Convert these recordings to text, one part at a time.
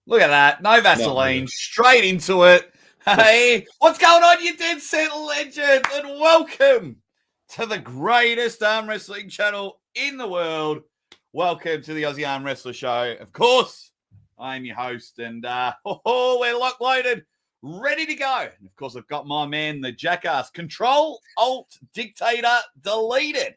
Look at that. No Vaseline. Straight into it. Hey, what's going on, you dead set legends? And welcome to the greatest arm wrestling channel in the world. Welcome to the Aussie Arm Wrestler Show. Of course, I'm your host, and we're lock loaded, ready to go. And of course, I've got my man, the jackass, Control Alt Dictator deleted.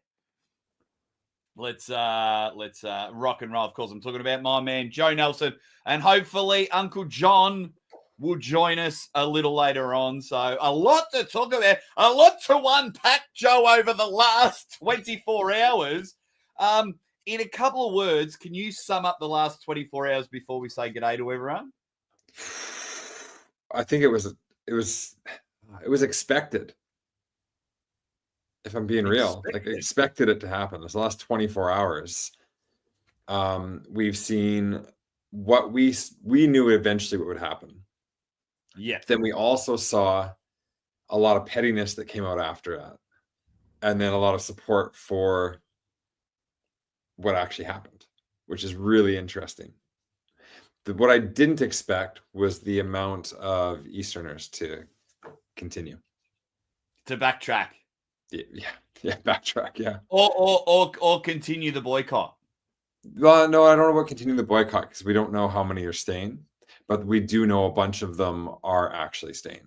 Let's rock and roll. Of course, I'm talking about my man, Joe Nelson, and hopefully Uncle John will join us a little later on. So a lot to talk about, a lot to unpack, Joe, over the last 24 hours. In a couple of words, can you sum up the last 24 hours before we say g'day to everyone? I think it was expected. If I'm being real, expected it to happen. This last 24 hours, we've seen what we knew eventually what would happen. Yeah. Then we also saw a lot of pettiness that came out after that, and then a lot of support for what actually happened, which is really interesting. What I didn't expect was the amount of Easterners to continue. To backtrack. Yeah, backtrack, yeah. Or continue the boycott. Well, no, I don't know about continuing the boycott because we don't know how many are staying, but we do know a bunch of them are actually staying.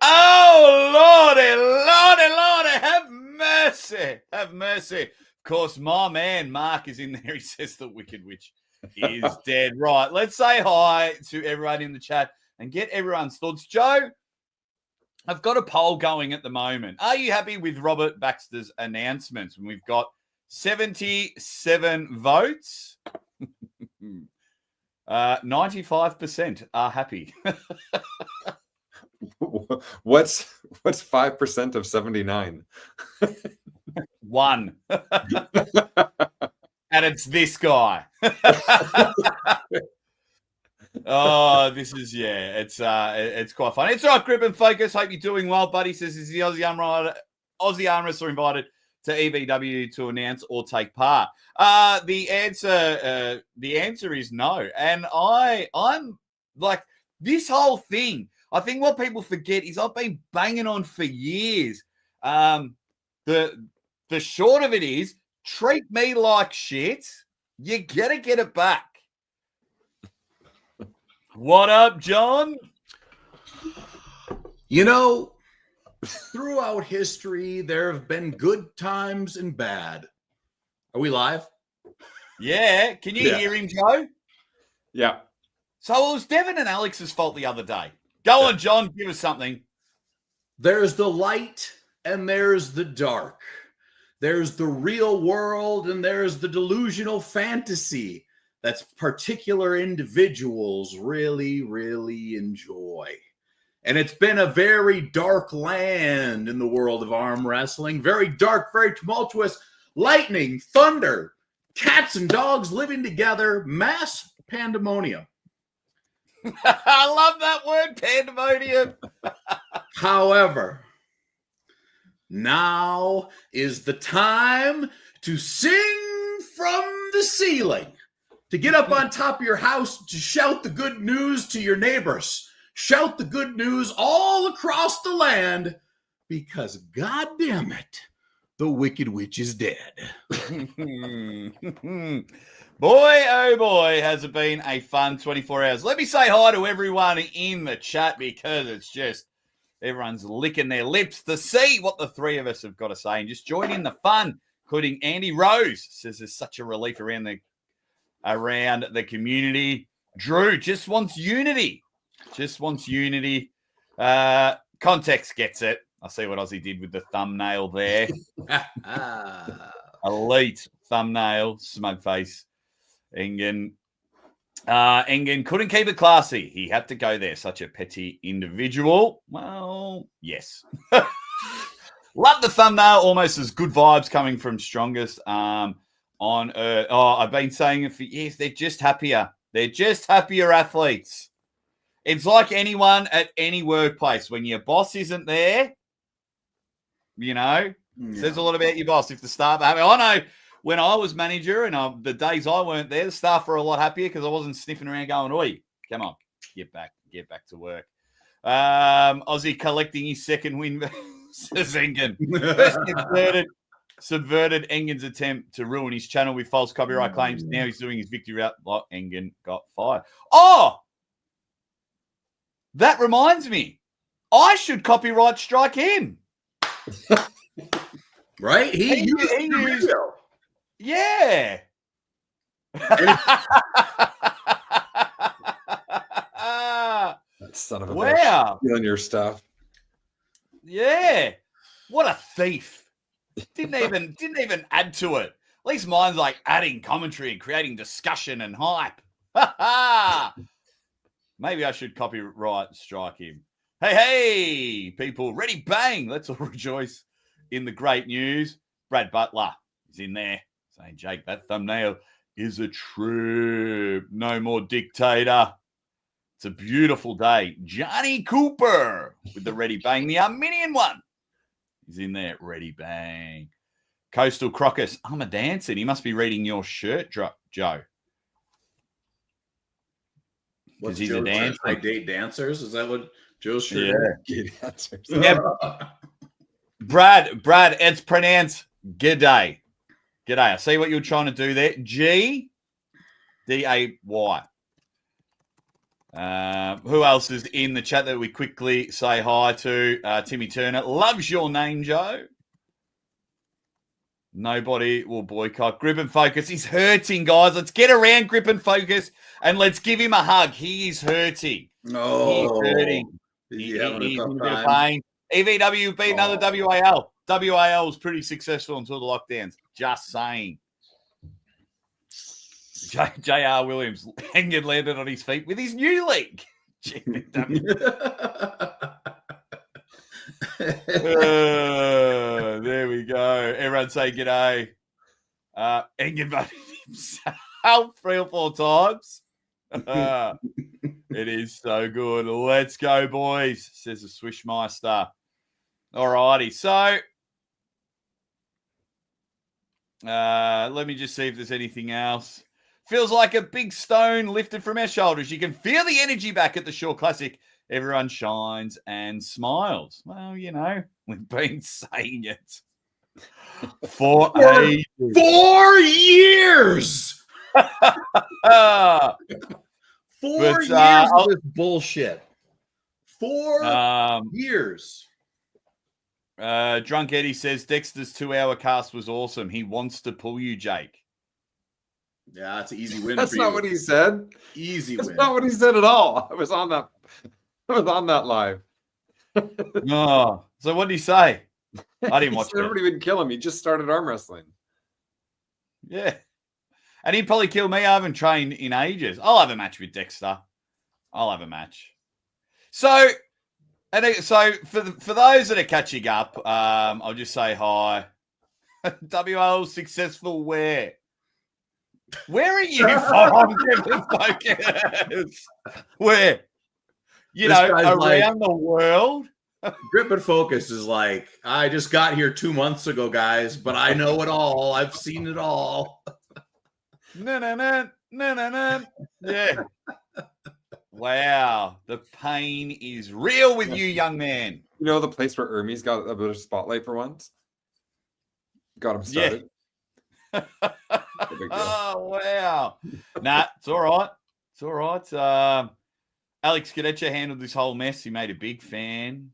Oh, Lordy, have mercy. Have mercy. Of course, my man, Mark, is in there. He says the Wicked Witch is dead. Right, let's say hi to everyone in the chat and get everyone's thoughts. Joe, I've got a poll going at the moment. Are you happy with Robert Baxter's announcements? And we've got 77 votes. 95% are happy. What's 5% of 79? 1. And it's this guy. Oh, this is, it's quite fun. It's all right, Grip and Focus. Hope you're doing well, buddy. Says, is the Aussie Arm Wrestler invited to EvW to announce or take part? The answer is no. And I'm like, this whole thing, I think what people forget is I've been banging on for years. The short of it is, treat me like shit. You gotta get it back. What up, John? You know, throughout history, there have been good times and bad. Are we live? Yeah. Can you hear him, Joe? Yeah. So it was Devon and Alex's fault the other day. Go on, John. Give us something. There's the light and there's the dark. There's the real world and there's the delusional fantasy that particular individuals really, really enjoy. And it's been a very dark land in the world of arm wrestling. Very dark, very tumultuous. Lightning, thunder, cats and dogs living together, mass pandemonium. I love that word, pandemonium. However, now is the time to sing from the ceiling, to get up on top of your house, to shout the good news to your neighbors. Shout the good news all across the land, because God damn it, the Wicked Witch is dead. Boy, oh boy, has it been a fun 24 hours. Let me say hi to everyone in the chat, because it's just everyone's licking their lips to see what the three of us have got to say and just join in the fun, including Andy Rose says there's such a relief around the community. Drew just wants unity. Context gets it. I see what Ozzy did with the thumbnail there. Elite thumbnail, smug face. Engin couldn't keep it classy. He had to go there. Such a petty individual. Well, yes. Love the thumbnail. Almost as good vibes coming from Strongest on Earth. Oh, I've been saying it for years. They're just happier. They're just happier athletes. It's like anyone at any workplace. When your boss isn't there, you know, Says a lot about your boss if the staff are happy. I know when I was manager and the days I weren't there, the staff were a lot happier because I wasn't sniffing around going, oi, come on, get back to work. Aussie collecting his second win says Engin. First subverted Engin's attempt to ruin his channel with false copyright claims. Now he's doing his victory route like Engin got fired. Oh, that reminds me. I should copyright strike him. Right? He used yeah. That son of a wow. bitch. Stealing your stuff. Yeah. What a thief. Didn't even add to it. At least mine's like adding commentary and creating discussion and hype. Maybe I should copyright strike him. Hey, people, ready, bang. Let's all rejoice in the great news. Brad Butler is in there saying, Jake, that thumbnail is a trip. No more dictator. It's a beautiful day. Johnny Cooper with the ready bang. The Arminian one is in there. Ready bang. Coastal Crocus. I'm a dancer. He must be reading your shirt, Joe. What's he's Joe a dancer. I date dancers. Is that what Joe's shirt is? Yeah. Brad, it's pronounced g'day. G'day. I see what you're trying to do there. Gday. Who else is in the chat that we quickly say hi to? Timmy Turner. Loves your name, Joe. Nobody will boycott. Grip and Focus. He's hurting, guys. Let's get around Grip and Focus and let's give him a hug. He is hurting. Oh, he's hurting. He's in a a bit tough of time. pain. EVW beat another WAL. WAL was pretty successful until the lockdowns. Just saying. J.R. Williams Engin landed on his feet with his new leg. There we go. Everyone say g'day. Engin voted himself 3 or 4 times. It is so good. Let's go, boys, says the Swishmeister. All righty. So let me just see if there's anything else. Feels like a big stone lifted from our shoulders. You can feel the energy back at the Shore Classic. Everyone shines and smiles. Well, you know, we've been saying it for 4 years. 4 years of this bullshit. 4 years. Drunk Eddie says Dexter's 2-hour cast was awesome. He wants to pull you, Jake. Yeah, that's an easy win. That's not what he said. Easy That's win. not what he said at all. I was on that live. Oh, so what did he say? I didn't watch it. Everybody would kill him. He just started arm wrestling. Yeah. And he'd probably kill me. I haven't trained in ages. I'll have a match with Dexter. I'll have a match. So for those that are catching up, I'll just say hi. WL successful where? Where are you from? Focus. Where? You know, around the world. Grip and Focus is like, I just got here 2 months ago, guys, but I know it all. I've seen it all. No. Yeah. Wow. The pain is real with you, young man. You know the place where Ermey's got a bit of spotlight for once? Got him started. Yeah. Oh, wow. Nah, it's all right. It's all right. Alex Cadecha handled this whole mess. He made a big fan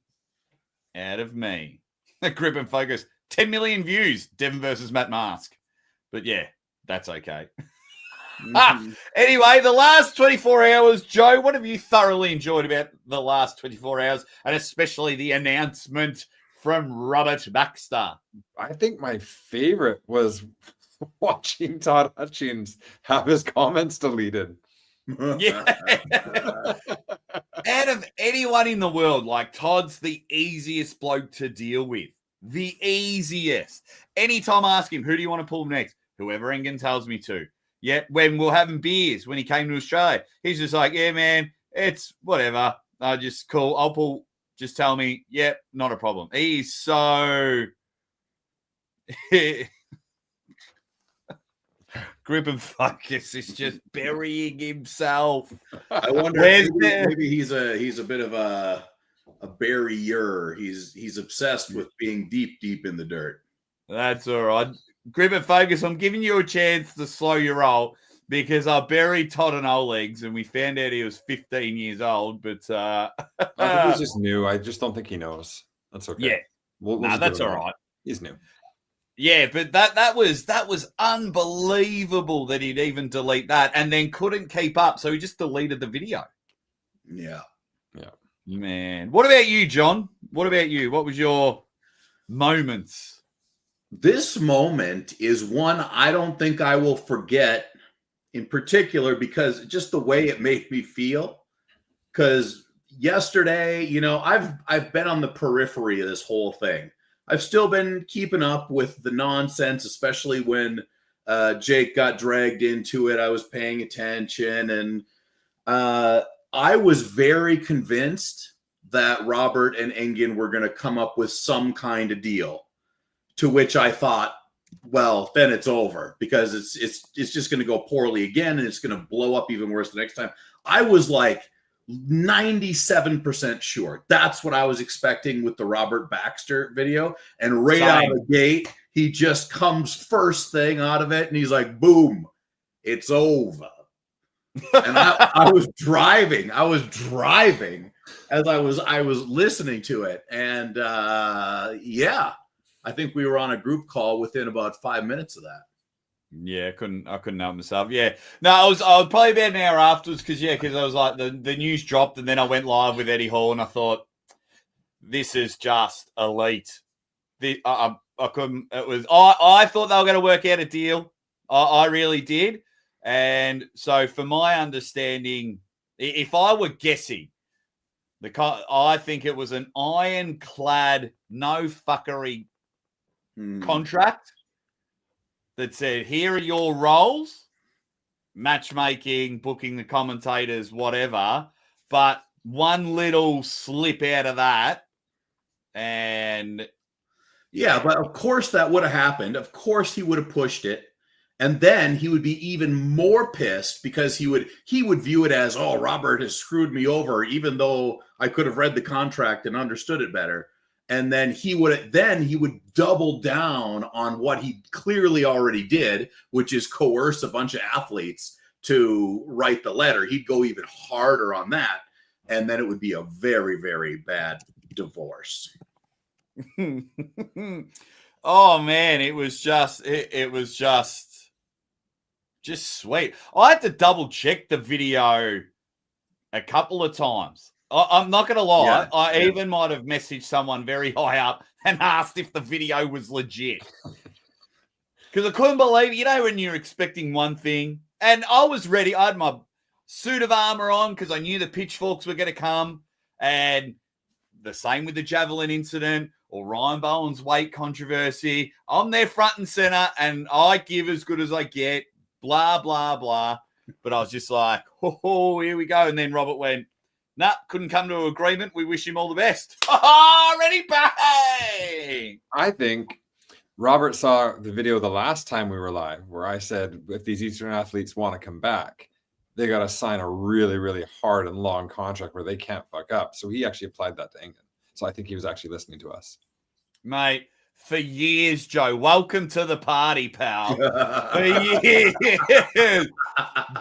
out of me. Grip and Focus. 10 million views. Devon versus Matt Mask. But yeah, that's okay. Anyway, the last 24 hours, Joe, what have you thoroughly enjoyed about the last 24 hours, and especially the announcement from Robert Baxter? I think my favorite was watching Todd Hutchins have his comments deleted. Yeah. Out of anyone in the world, like, Todd's the easiest bloke to deal with. The easiest. Anytime I ask him, who do you want to pull next? Whoever Engin tells me to. Yeah, when we're having beers when he came to Australia, he's just like, yeah, man, it's whatever. Just cool. I'll pull. Just tell me. Yep, not a problem. He's so Grip and Focus is just burying himself. I wonder maybe he's a bit of a barrier. He's obsessed with being deep in the dirt. That's all right. Grip and Focus, I'm giving you a chance to slow your roll because I buried Todd and Oleg's and we found out he was 15 years old. But I think he's just new. I just don't think he knows. That's okay. Yeah. We'll that's all right. He's new. Yeah, but that was unbelievable that he'd even delete that and then couldn't keep up. So he just deleted the video. Yeah. Man. What about you, John? What about you? What was your moments? This moment is one I don't think I will forget in particular because just the way it made me feel. Because yesterday, I've been on the periphery of this whole thing. I've still been keeping up with the nonsense, especially when Jake got dragged into it. I was paying attention, and I was very convinced that Robert and Engin were going to come up with some kind of deal, to which I thought, well, then it's over because it's just going to go poorly again, and it's going to blow up even worse the next time. I was like 97% sure. That's what I was expecting with the Robert Baxter video. And right out of the gate, he just comes first thing out of it, and he's like, boom, it's over. And I was driving as I was listening to it. And yeah, I think we were on a group call within about 5 minutes of that. Yeah, I couldn't help myself. Yeah, no, I was probably about an hour afterwards because I was like the news dropped and then I went live with Eddie Hall and I thought this is just elite. I couldn't. It was I thought they were going to work out a deal. I really did, and so for my understanding, if I were guessing, I think it was an ironclad, no fuckery contract that said, here are your roles, matchmaking, booking the commentators, whatever. But one little slip out of that. And yeah, but of course that would have happened. Of course he would have pushed it. And then he would be even more pissed because he would view it as, oh, Robert has screwed me over, even though I could have read the contract and understood it better. And then he would double down on what he clearly already did, which is coerce a bunch of athletes to write the letter. He'd go even harder on that. And then it would be a very, very bad divorce. Oh man, it was just sweet. I had to double check the video a couple of times. I'm not going to lie. Yeah, I even might have messaged someone very high up and asked if the video was legit. Because I couldn't believe, when you're expecting one thing. And I was ready. I had my suit of armor on because I knew the pitchforks were going to come. And the same with the javelin incident or Ryan Bowen's weight controversy. I'm there front and center and I give as good as I get. Blah, blah, blah. But I was just like, oh, here we go. And then Robert went, nah, couldn't come to an agreement. We wish him all the best. Ready, bang! I think Robert saw the video the last time we were live where I said, if these Eastern athletes want to come back, they got to sign a really, really hard and long contract where they can't fuck up. So he actually applied that to Engin. So I think he was actually listening to us. Mate, for years, Joe, welcome to the party, pal. For years,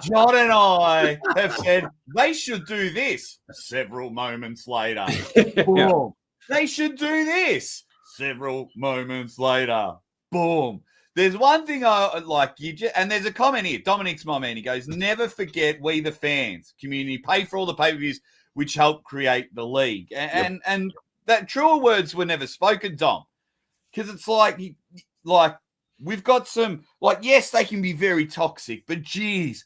John and I have said they should do this. Several moments later, boom. They should do this. Several moments later, boom. There's one thing I like, and there's a comment here. Dominic's my man. He goes, never forget we the fans, community, pay for all the pay-per-views which help create the league. And that truer words were never spoken, Dom. Because it's like we've got some, yes, they can be very toxic, but geez,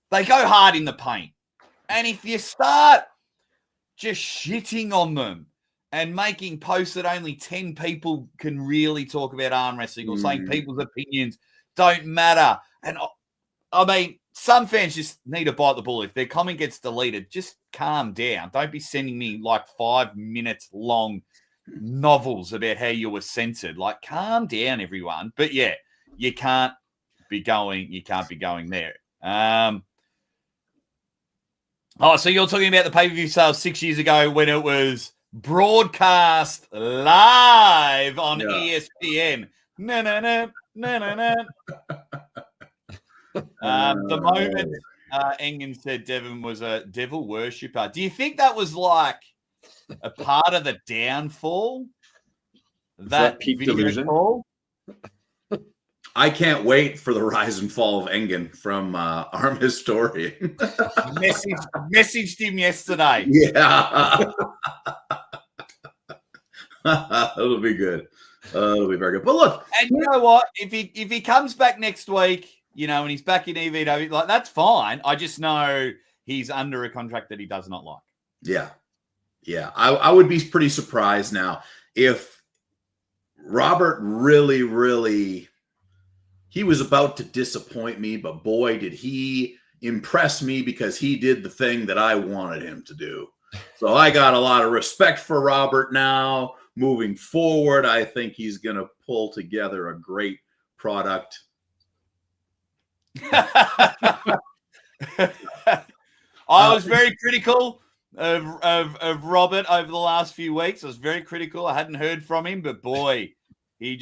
they go hard in the paint. And if you start just shitting on them and making posts that only 10 people can really talk about arm wrestling or saying people's opinions don't matter. And I mean, some fans just need to bite the bullet. If their comment gets deleted, just calm down. Don't be sending me 5 minutes long novels about how you were censored. Like, calm down, everyone. But yeah, you can't be going there. So you're talking about the pay-per-view sales 6 years ago when it was broadcast live on ESPN. No. The moment Engin said Devon was a devil worshipper, do you think that was like a part of the downfall? That peak video delusion? call? I can't wait for the rise and fall of Engin from Arm Historian. Messaged him yesterday. Yeah. It'll be good. It'll be very good. But look, and you know what? If he comes back next week, and he's back in EvW, like, that's fine. I just know he's under a contract that he does not like. Yeah. I would be pretty surprised now if Robert really he was about to disappoint me, but boy, did he impress me because he did the thing that I wanted him to do. So I got a lot of respect for Robert now. Moving forward, I think he's going to pull together a great product. I was very critical of Robert over the last few weeks. I was very critical. I hadn't heard from him, but boy, he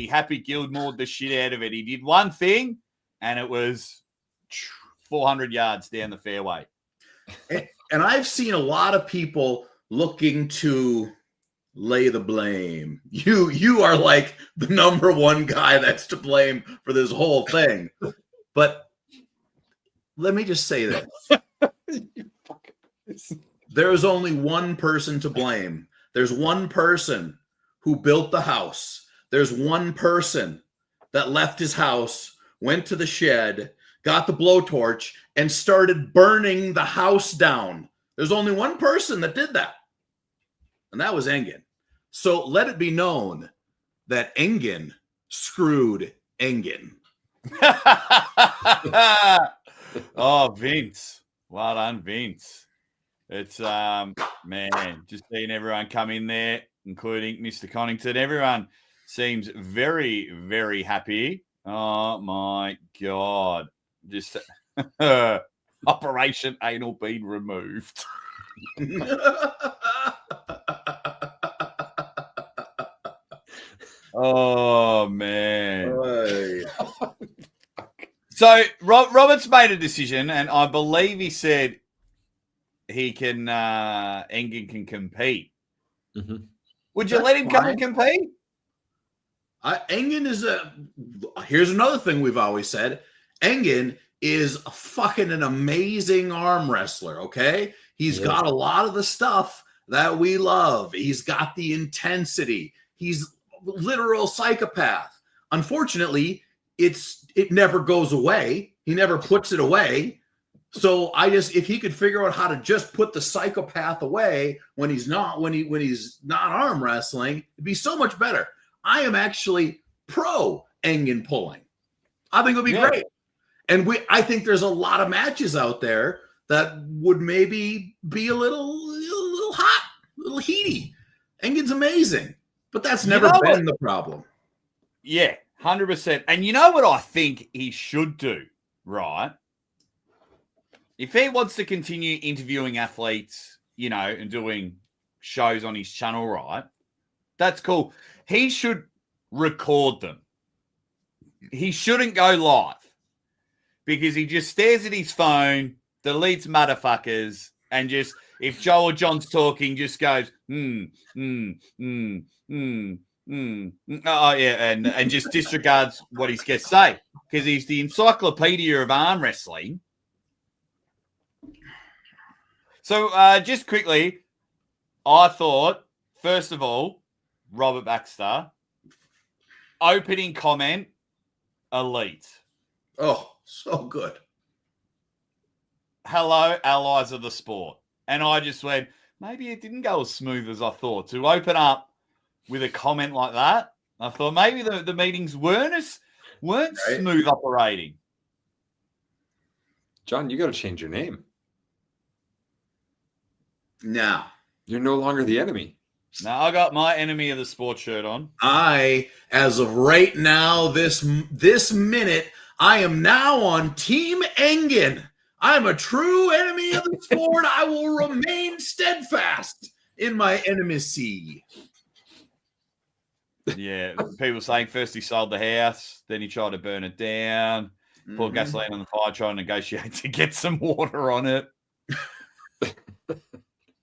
Happy Gilmore'd the shit out of it. He did one thing, and it was 400 yards down the fairway. And I've seen a lot of people looking to lay the blame. You are like the number one guy that's to blame for this whole thing. But let me just say this. There's only one person to blame. There's one person who built the house. There's one person that left his house, went to the shed, got the blowtorch, and started burning the house down. There's only one person that did that, and that was Engin. So let it be known that Engin screwed Engin. Oh, Vince. Well done, Vince. It's, man, just seeing everyone come in there, including Mr. Connington. Everyone seems very, very happy. Oh, my God. Just Operation Anal Bead removed. Oh, man. So Robert's made a decision, and I believe he said he can, Engin can compete. Mm-hmm. Would you let him come and compete? Engin is here's another thing we've always said. Engin is an amazing arm wrestler, okay? He's got a lot of the stuff that we love. He's got the intensity. He's a literal psychopath. Unfortunately, it never goes away. He never puts it away. So if he could figure out how to just put the psychopath away when he's not arm wrestling, it'd be so much better. I am actually pro Engin pulling. I think it'll be great. And I think there's a lot of matches out there that would maybe be a little hot, a little heaty. Engin's amazing, but that's never been the problem. Yeah, 100%. And you know what I think he should do, right? If he wants to continue interviewing athletes, and doing shows on his channel, right? That's cool. He should record them. He shouldn't go live because he just stares at his phone, deletes motherfuckers, and just, if Joe or John's talking, just goes, oh yeah, and just disregards what his guests say because he's the encyclopedia of arm wrestling. So just quickly, I thought, first of all, Robert Baxter, opening comment, elite. Oh, so good. Hello, allies of the sport. And I just went, maybe it didn't go as smooth as I thought. To open up with a comment like that, I thought maybe the meetings weren't smooth operating. John, you got to change your name. No. You're no longer the enemy. Now I got my enemy of the sport shirt on. As of right now, this minute, I am now on Team Engin. I'm a true enemy of the sport. I will remain steadfast in my enmity. Yeah, people saying first he sold the house, then he tried to burn it down, poured gasoline on the fire, trying to negotiate to get some water on it.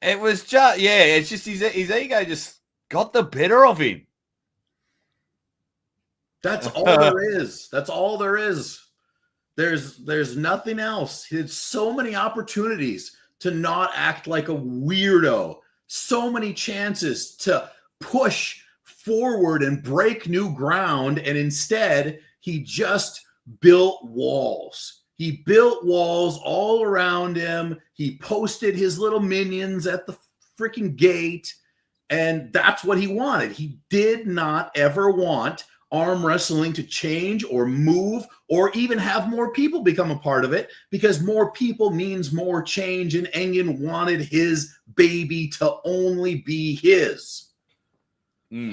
It was just, it's just his ego just got the better of him. That's all there is. That's all there is. There's nothing else. He had so many opportunities to not act like a weirdo. So many chances to push forward and break new ground, and instead he just built walls. He built walls all around him. He posted his little minions at the freaking gate, and that's what he wanted. He did not ever want arm wrestling to change or move or even have more people become a part of it, because more people means more change, and Engin wanted his baby to only be his.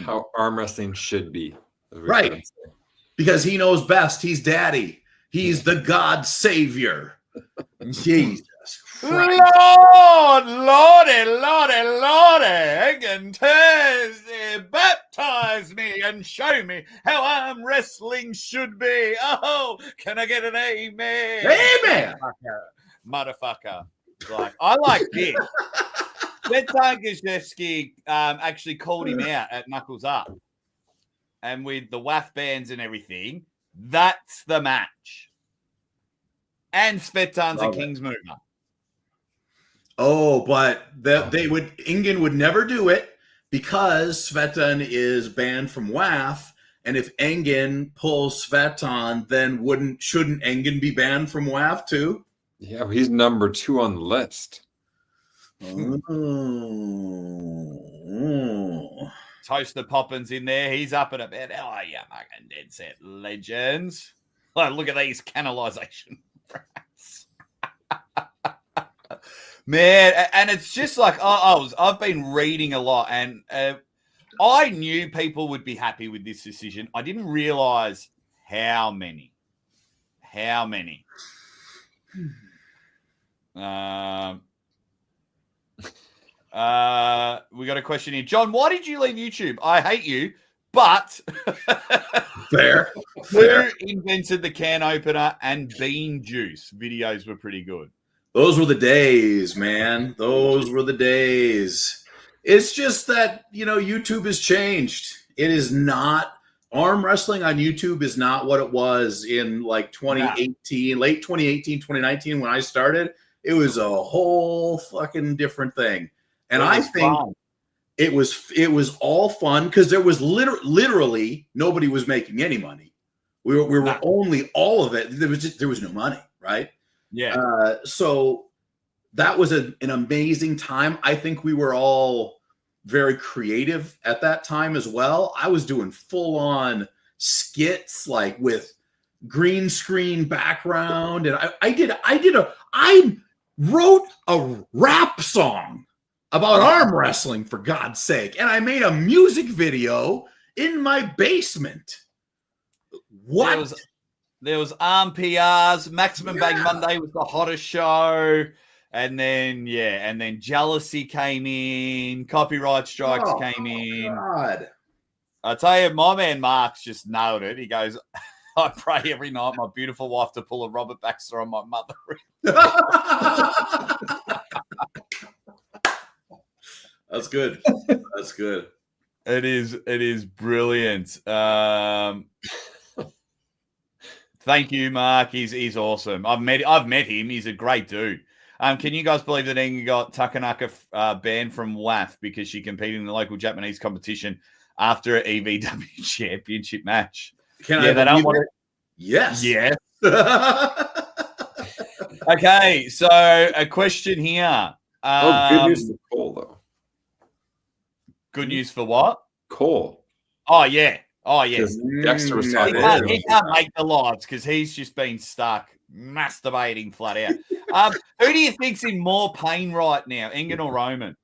How arm wrestling should be. Right. Because he knows best. He's daddy. He's the God Savior. Jesus Christ. Lordy, Engin turns, baptize me and show me how arm wrestling should be. Oh, can I get an amen? Amen. Motherfucker. Like, I like this. Svetlana Gajewski actually called him out at Knuckles Up. And with the WAF bands and everything, that's the match. And Svetan's a King's mover. Oh, but Engin would never do it because Svetan is banned from WAF. And if Engin pulls Svetan, then shouldn't Engin be banned from WAF too? Yeah, but he's number 2 on the list. Toaster Poppins in there. He's up and about. Oh, yeah, fucking dead set legends. Oh, look at these canalization rats. Man, and it's just like I've been reading a lot, and I knew people would be happy with this decision. I didn't realize how many. We got a question here. John, why did you leave YouTube? I hate you, but Fair. Who invented the can opener and bean juice? Videos were pretty good. Those were the days, man. Those were the days. It's just that, YouTube has changed. It is not, arm wrestling on YouTube is not what it was in like 2018, late 2018, 2019 when I started. It was a whole fucking different thing. And I think it was all fun because there was literally nobody was making any money. We were only all of it. There was no money, right? Yeah. So that was an amazing time. I think we were all very creative at that time as well. I was doing full on skits like with green screen background, and I wrote a rap song about arm wrestling, for God's sake, and I made a music video in my basement. What? There was Arm PRs. Maximum Bang Monday was the hottest show. And then, Jealousy came in. Copyright strikes came in. God. I tell you, my man Mark's just nailed it. He goes, I pray every night my beautiful wife to pull a Robert Baxter on my mother. That's good. That's good. It is brilliant. Thank you, Mark. He's awesome. I've met him. He's a great dude. Can you guys believe that Engin got Takanaka banned from WAF because she competed in the local Japanese competition after an EVW championship match? They don't want it. Yes. Yes. Okay, so a question here. Good news for Cole, though. Good news for what? Cole. Oh, yeah. Oh, yes. Dexter was He can't make the lives because he's just been stuck masturbating flat out. Who do you think's in more pain right now, Engin or Roman?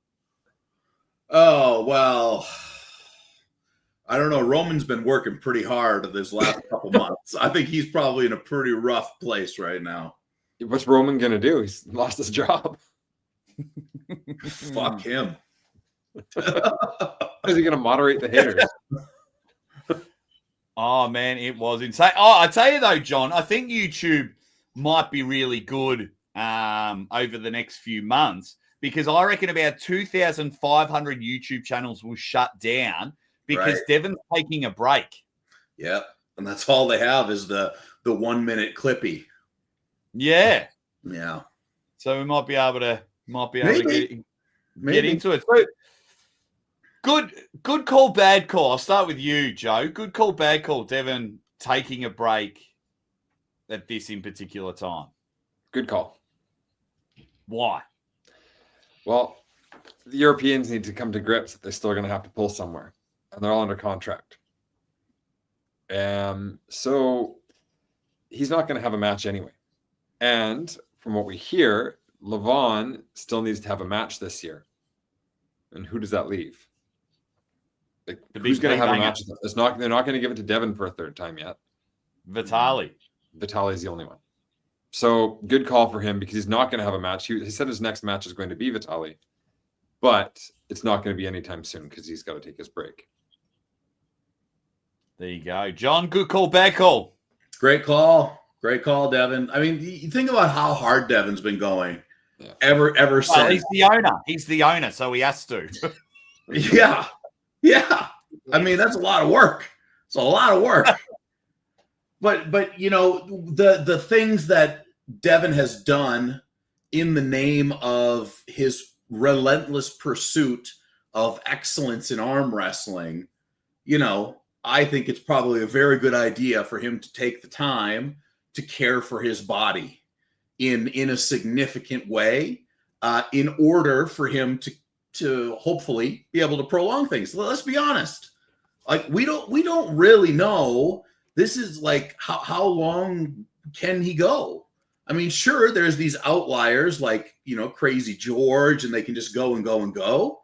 Oh, well, I don't know. Roman's been working pretty hard this last couple months. I think he's probably in a pretty rough place right now. What's Roman going to do? He's lost his job. Fuck him. Is he going to moderate the haters? Oh, man, it was insane. Oh, I tell you, though, John, I think YouTube might be really good over the next few months, because I reckon about 2,500 YouTube channels will shut down because Devon's taking a break. Yep. And that's all they have is the 1 minute clippy. Yeah. Yeah. So we might be able to get into it. So good call, bad call. I'll start with you, Joe. Good call, bad call. Devon taking a break at this in particular time. Good call. Why? Well, the Europeans need to come to grips that they're still going to have to pull somewhere, and they're all under contract. So he's not going to have a match anyway. And from what we hear, Levon still needs to have a match this year. And who does that leave? Like, who's going to have a match? They're not going to give it to Devon for a third time yet. Vitaly is the only one. So good call for him, because he's not going to have a match. He said his next match is going to be Vitaly, but it's not going to be anytime soon because he's got to take his break. There you go. John, good call, bad call. Great call. Great call, Devon. I mean, you think about how hard Devon's been going ever since. He's the owner. He's the owner, so he has to. Yeah. I mean, that's a lot of work. It's a lot of work. But you know, the things that Devon has done in the name of his relentless pursuit of excellence in arm wrestling, you know, I think it's probably a very good idea for him to take the time to care for his body in a significant way, in order for him to hopefully be able to prolong things. Let's be honest. Like, we don't really know. This is like, how long can he go? I mean, sure, there's these outliers like, you know, Crazy George, and they can just go and go and go.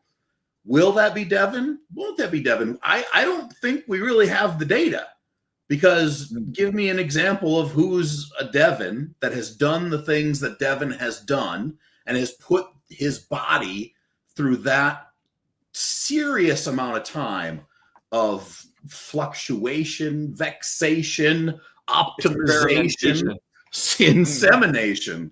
Will that be Devon? Won't that be Devon? I don't think we really have the data, because give me an example of who's a Devon that has done the things that Devon has done and has put his body through that serious amount of time of fluctuation, vexation, optimization, insemination.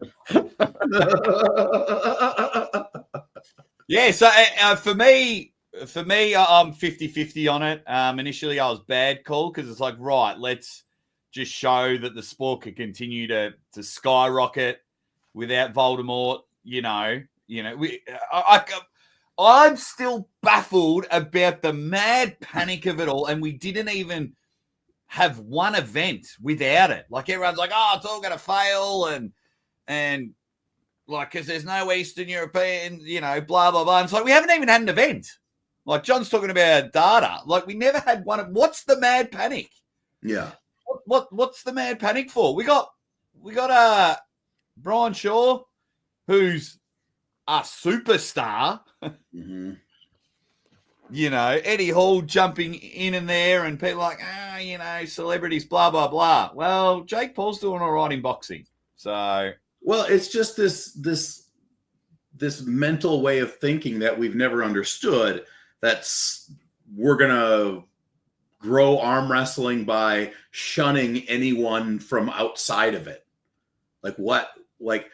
Yeah, so for me, I'm 50-50 on it. Initially, I was bad call, because it's like, right, let's just show that the sport could continue to skyrocket without Voldemort. I'm still baffled about the mad panic of it all, and we didn't even have one event without it. Like, everyone's like, oh, it's all going to fail, and like, because there's no Eastern European, blah, blah, blah. And it's like, we haven't even had an event. Like, John's talking about data. Like, we never had one. What's the mad panic? Yeah. What's the mad panic for? We got Brian Shaw, who's a superstar. Mm-hmm. Eddie Hall jumping in and there, and people like, celebrities, blah, blah, blah. Well, Jake Paul's doing all right in boxing. So, well, it's just this mental way of thinking that we've never understood. That's, we're gonna grow arm wrestling by shunning anyone from outside of it. Like, what? Like,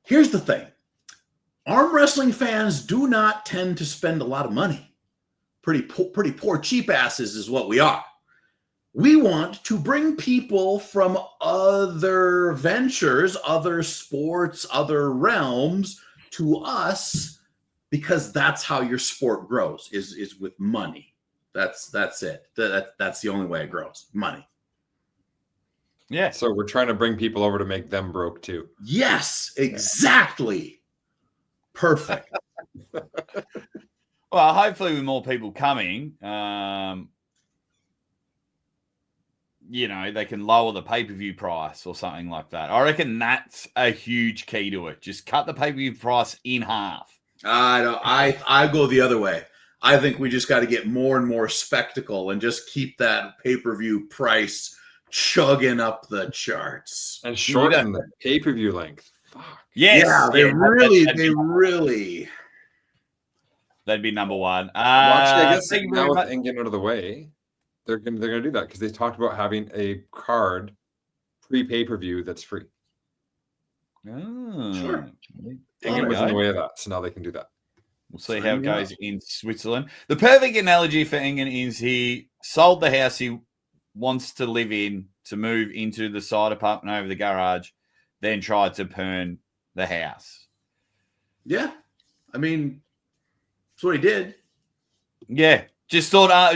here's the thing. Arm wrestling fans do not tend to spend a lot of money. Pretty poor cheap asses is what we are. We want to bring people from other ventures, other sports, other realms to us, because that's how your sport grows, is with money. That's it. That's the only way it grows. Money. Yeah. So we're trying to bring people over to make them broke too. Yes, exactly. Perfect. Well, hopefully with more people coming, they can lower the pay-per-view price or something like that. I reckon that's a huge key to it. Just cut the pay-per-view price in half. I go the other way. I think we just got to get more and more spectacle and just keep that pay-per-view price chugging up the charts and shorten the pay-per-view length. Fuck. Yes. Yeah, they really. That'd be number one. Well, actually, I guess now with Engin out of the way, they're gonna do that because they talked about having a card pre-pay-per-view that's free. Oh, sure. Engin was in the way of that, so now they can do that. We'll see how it goes in Switzerland. The perfect analogy for Engin is he sold the house he wants to live in to move into the side apartment over the garage, then tried to burn the house. Yeah. I mean, that's what he did. Yeah. Just thought I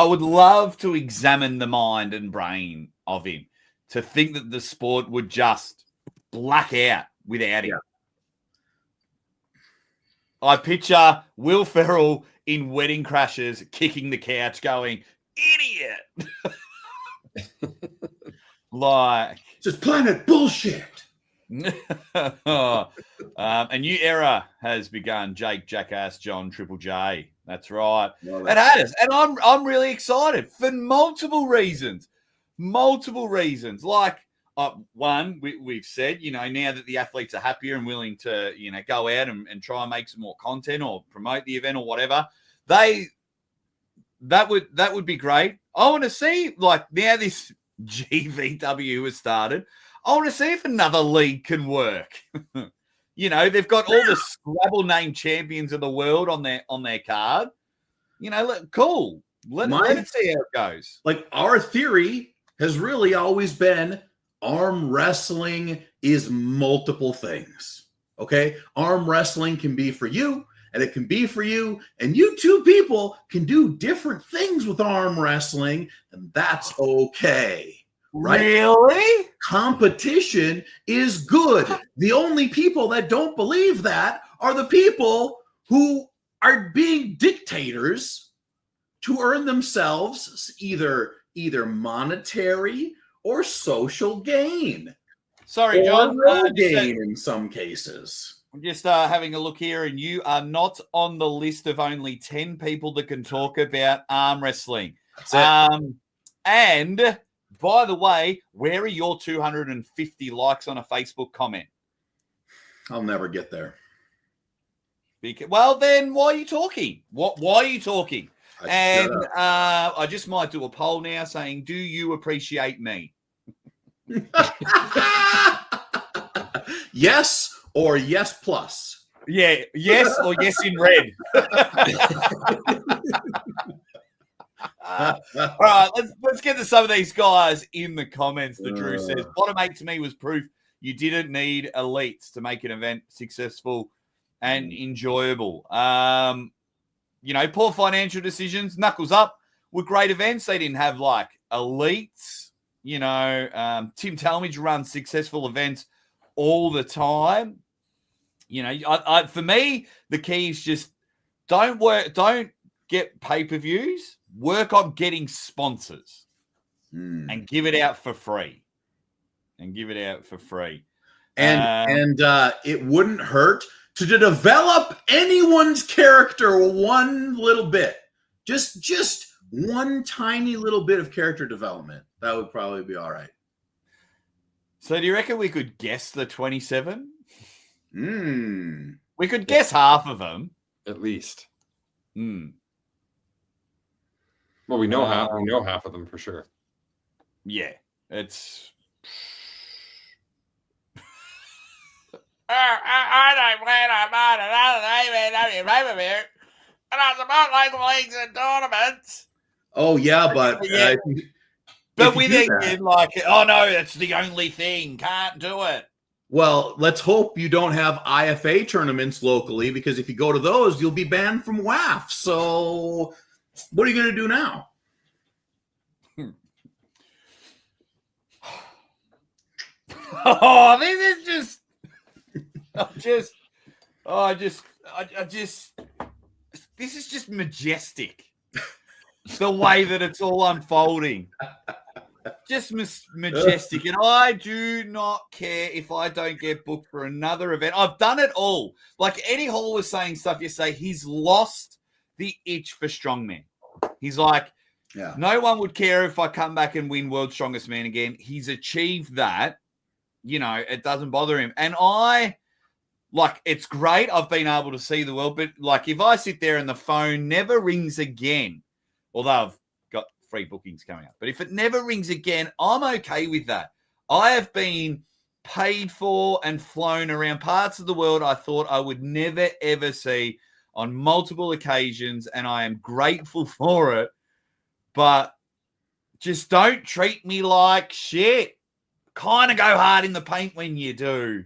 would love to examine the mind and brain of him to think that the sport would just black out without him. Yeah. I picture Will Ferrell in Wedding Crashers kicking the couch going, idiot. Like. Just planet bullshit. A new era has begun. Jake, Jackass, John, Triple J. That's right. It has. And I'm really excited for multiple reasons. Like, one, we've said, now that the athletes are happier and willing to, go out and try and make some more content or promote the event or whatever, that would be great. I want to see, like, now this GVW has started, I want to see if another league can work. They've got all the Scrabble named champions of the world on their card. Cool. Let's see how it goes. Like, our theory has really always been arm wrestling is multiple things. Okay? Arm wrestling can be for you, and it can be for you, and you two people can do different things with arm wrestling, and that's okay. Right? Really? Competition is good. The only people that don't believe that are the people who are being dictators to earn themselves either monetary or social gain. Sorry, John. Gain in some cases. I'm just having a look here, and you are not on the list of only 10 people that can talk about arm wrestling. That's it. And by the way, where are your 250 likes on a Facebook comment? I'll never get there. Well, then why are you talking? Why are you talking? I just might do a poll now saying, do you appreciate me? Yes or yes plus. Yeah, yes or yes in red. All right, let's get to some of these guys in the comments. The Drew says, bottom 8 to me was proof you didn't need elites to make an event successful and enjoyable. Poor financial decisions, knuckles up with great events. They didn't have like elites. Tim Talmadge runs successful events all the time. For me, the key is just don't get pay-per-views. Work on getting sponsors and give it out for free. And it wouldn't hurt to develop anyone's character one little bit. Just one tiny little bit of character development. That would probably be all right. So do you reckon we could guess the 27? We could guess half of them. At least. Well, we know half of them for sure. Yeah, it's. I don't plan on another pay-per-view, and I support local leagues and tournaments. Oh yeah, but we think like, oh no, that's the only thing. Can't do it. Well, let's hope you don't have IFA tournaments locally, because if you go to those, you'll be banned from WAF. So what are you going to do now? Oh, this is this is just majestic. The way that it's all unfolding. just majestic. And I do not care if I don't get booked for another event. I've done it all. Like Eddie Hall was saying stuff yesterday. He's lost the itch for strongman. He's like, no one would care if I come back and win World's Strongest Man again. He's achieved that. You know, it doesn't bother him. And it's great. I've been able to see the world. But, like, if I sit there and the phone never rings again, although I've got free bookings coming up, but if it never rings again, I'm okay with that. I have been paid for and flown around parts of the world I thought I would never, ever see on multiple occasions, and I am grateful for it. But just don't treat me like shit. Kind of go hard in the paint when you do.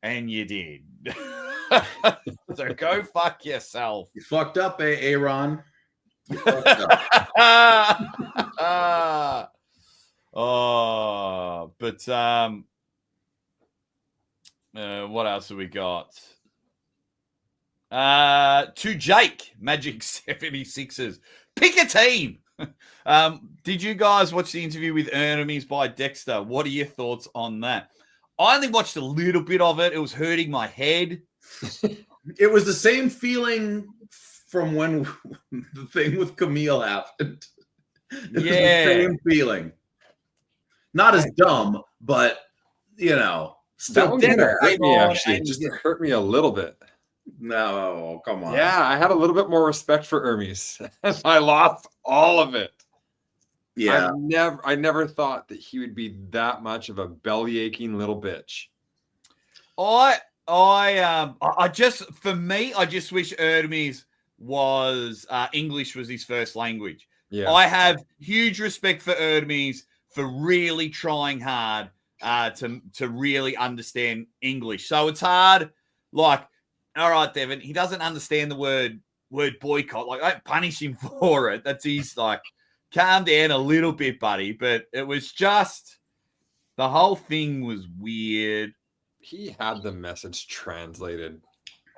And you did. So go fuck yourself. You fucked up, Aaron. You fucked up. What else have we got? To Jake, Magic 76ers. Pick a team. Did you guys watch the interview with Enemies by Dexter? What are your thoughts on that? I only watched a little bit of it. It was hurting my head. It was the same feeling from when the thing with Camille happened. It was the same feeling. Not as dumb, but, you know. That one kind of hurt me, actually. It just hurt me a little bit. No, come on. Yeah, I had a little bit more respect for Hermes. I lost all of it. Yeah. I never thought that he would be that much of a belly aching little bitch. I just wish Hermes was English was his first language. Yeah. I have huge respect for Hermes for really trying hard to really understand English. So it's hard. Like, all right, Devon, he doesn't understand the word boycott. Like, don't punish him for it. That's his, like, calm down a little bit, buddy. But it was just, the whole thing was weird. He had the message translated.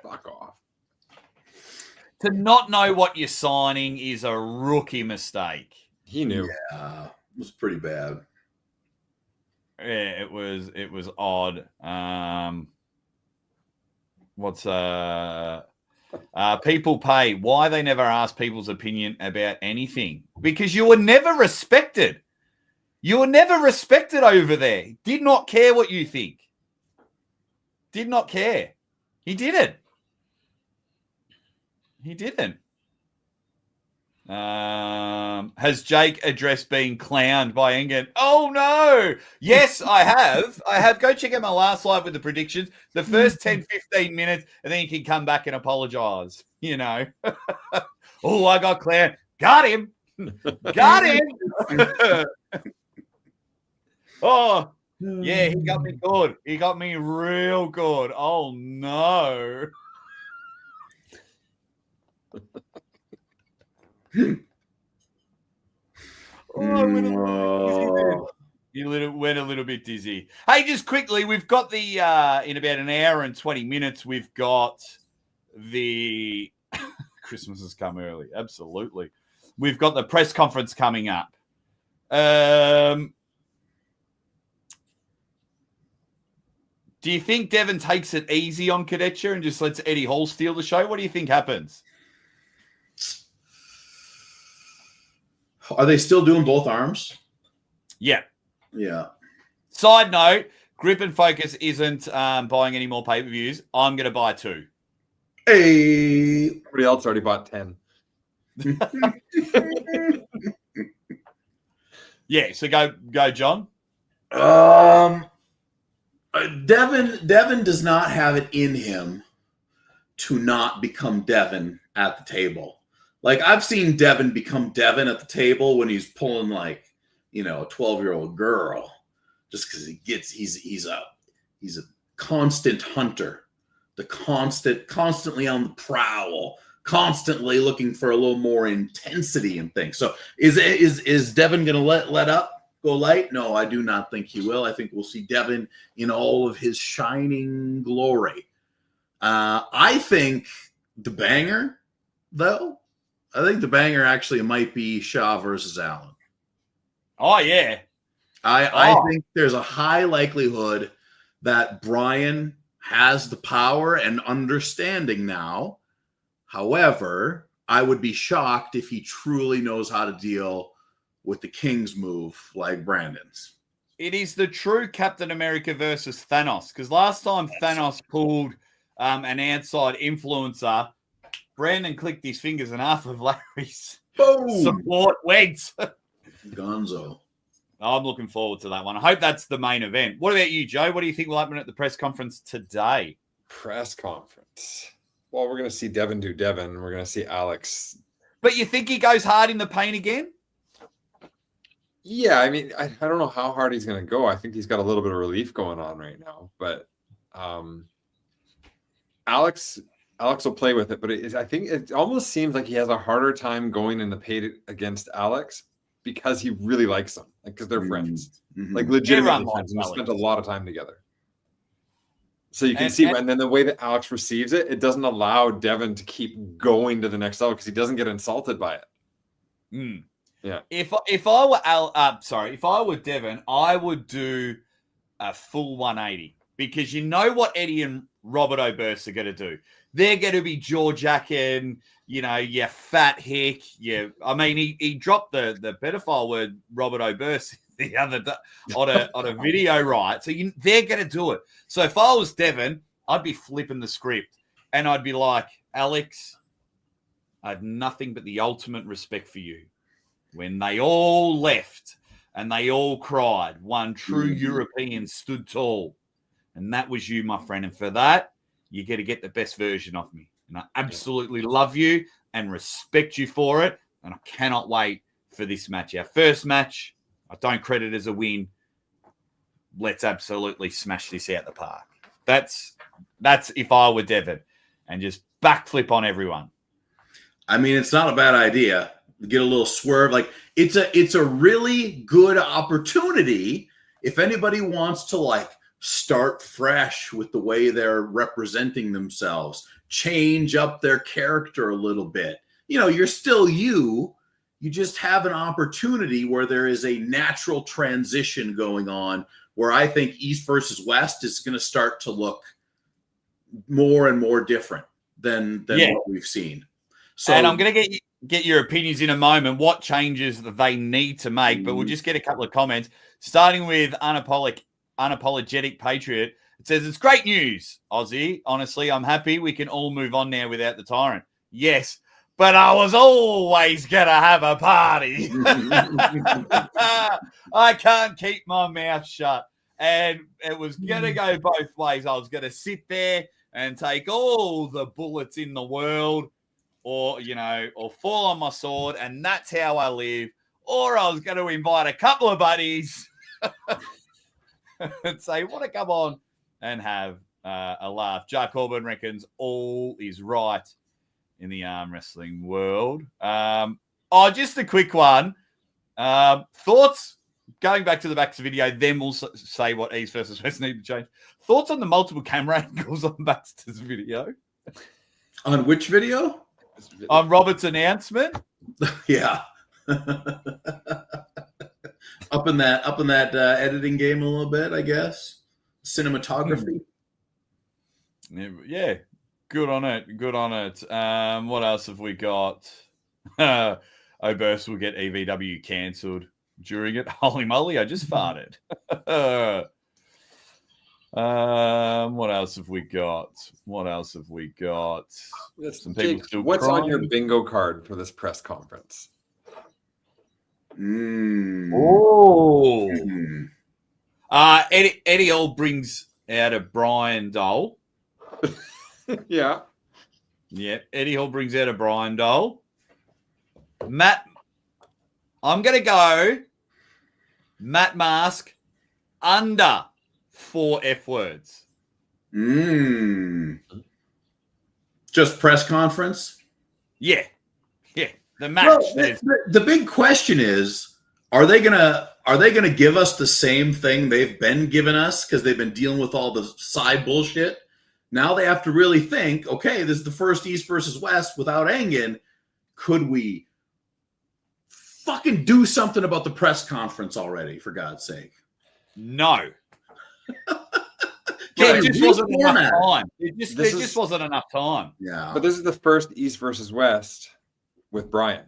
Fuck off. To not know what you're signing is a rookie mistake. He knew. Yeah, it was pretty bad. Yeah, it was odd. People pay. Why they never ask people's opinion about anything? Because you were never respected. You were never respected over there. Did not care what you think. Did not care. He didn't. He didn't. Has Jake addressed being clowned by Engin? Oh, no. Yes, I have. Go check out my last live with the predictions. The first 10, 15 minutes, and then you can come back and apologize. You know. Oh, I got clowned. Got him. Got him. Oh, yeah, he got me good. He got me real good. Oh, no. He went a little bit dizzy. Hey, just quickly, we've got the in about an hour and 20 minutes, we've got the Christmas has come early. Absolutely. We've got the press conference coming up. Do you think Devon takes it easy on Kadetcha and just lets Eddie Hall steal the show? What do you think happens? Are they still doing both arms? Yeah. Yeah. Side note, Grip and Focus isn't buying any more pay-per-views. I'm going to buy 2. Hey. Everybody else already bought 10. Yeah, so go, John. Devon does not have it in him to not become Devon at the table. Like, I've seen Devon become Devon at the table when he's pulling, like, you know, a 12-year-old girl, just because he's a constant hunter, constantly on the prowl, constantly looking for a little more intensity and things. So is Devon going to let up, go light? No, I do not think he will. I think we'll see Devon in all of his shining glory. I think the banger, though, I think the banger actually might be Shaw versus Allen. Oh, yeah. I think there's a high likelihood that Brian has the power and understanding now. However, I would be shocked if he truly knows how to deal with the King's move like Brandon's. It is the true Captain America versus Thanos, because last time Thanos pulled an outside influencer, Brandon clicked his fingers and half of Larry's support went. Gonzo. I'm looking forward to that one. I hope that's the main event. What about you, Joe? What do you think will happen at the press conference today? Press conference. Well, we're going to see Devon do Devon. We're going to see Alex. But you think he goes hard in the paint again? Yeah, I mean, I don't know how hard he's going to go. I think he's got a little bit of relief going on right now. But Alex will play with it. But I think it almost seems like he has a harder time going in the paint against Alex because he really likes him. Like, because they're friends. Mm-hmm. Like, legitimately friends. And they spent a lot of time together. So you can see, and then the way that Alex receives it, it doesn't allow Devon to keep going to the next level because he doesn't get insulted by it. Mm. Yeah. If I were Devon, I would do a full 180 because you know what Eddie and Robert Oberst are going to do. They're going to be jaw-jacking, you fat hick. I mean, he dropped the pedophile word, Robert Oberst, the other day on a video, right? So they're going to do it. So if I was Devon, I'd be flipping the script and I'd be like, Alex, I have nothing but the ultimate respect for you. When they all left and they all cried, one true European stood tall. And that was you, my friend. And for that, you got to get the best version of me. And I absolutely love you and respect you for it. And I cannot wait for this match. Our first match, I don't credit as a win. Let's absolutely smash this out the park. That's if I were Devon, and just backflip on everyone. I mean, it's not a bad idea. Get a little swerve. Like it's a really good opportunity if anybody wants to start fresh with the way they're representing themselves, change up their character a little bit. You're still you. You just have an opportunity where there is a natural transition going on where I think East versus West is going to start to look more and more different than what we've seen. So, and I'm going to get your opinions in a moment, what changes that they need to make, but we'll just get a couple of comments, starting with Unapologetic Patriot. It says, it's great news, Aussie. Honestly, I'm happy we can all move on now without the Tyrant. Yes, but I was always going to have a party. I can't keep my mouth shut. And it was going to go both ways. I was going to sit there and take all the bullets in the world or fall on my sword. And that's how I live. Or I was going to invite a couple of buddies and say, want to come on and have a laugh. Jack Corbin reckons all is right in the arm wrestling world. Just a quick one. Thoughts, going back to the Baxter video, then we'll say what East versus West need to change. Thoughts on the multiple camera angles on Baxter's video? On which video? On Robert's announcement? Yeah. Up in that editing game a little bit, I guess. Cinematography. Yeah. Good on it. What else have we got? Oberst will get EVW cancelled during it. Holy moly, I just farted. What else have we got? Some people still what's crying. on your bingo card for this press conference? Oh. Eddie Hall brings out a Brian doll. Yeah. Yeah, Eddie Hall brings out a Brian doll. Matt, I'm going to go Matt Mask under 4 F words. Just press conference? Yeah. The match. Well, the big question is, are they gonna give us the same thing they've been giving us because they've been dealing with all the side bullshit? Now they have to really think, okay, this is the first East versus West without Engin. Could we fucking do something about the press conference already, for God's sake. No. There just wasn't enough time. There just wasn't enough time. Yeah. But this is the first East versus West with Brian.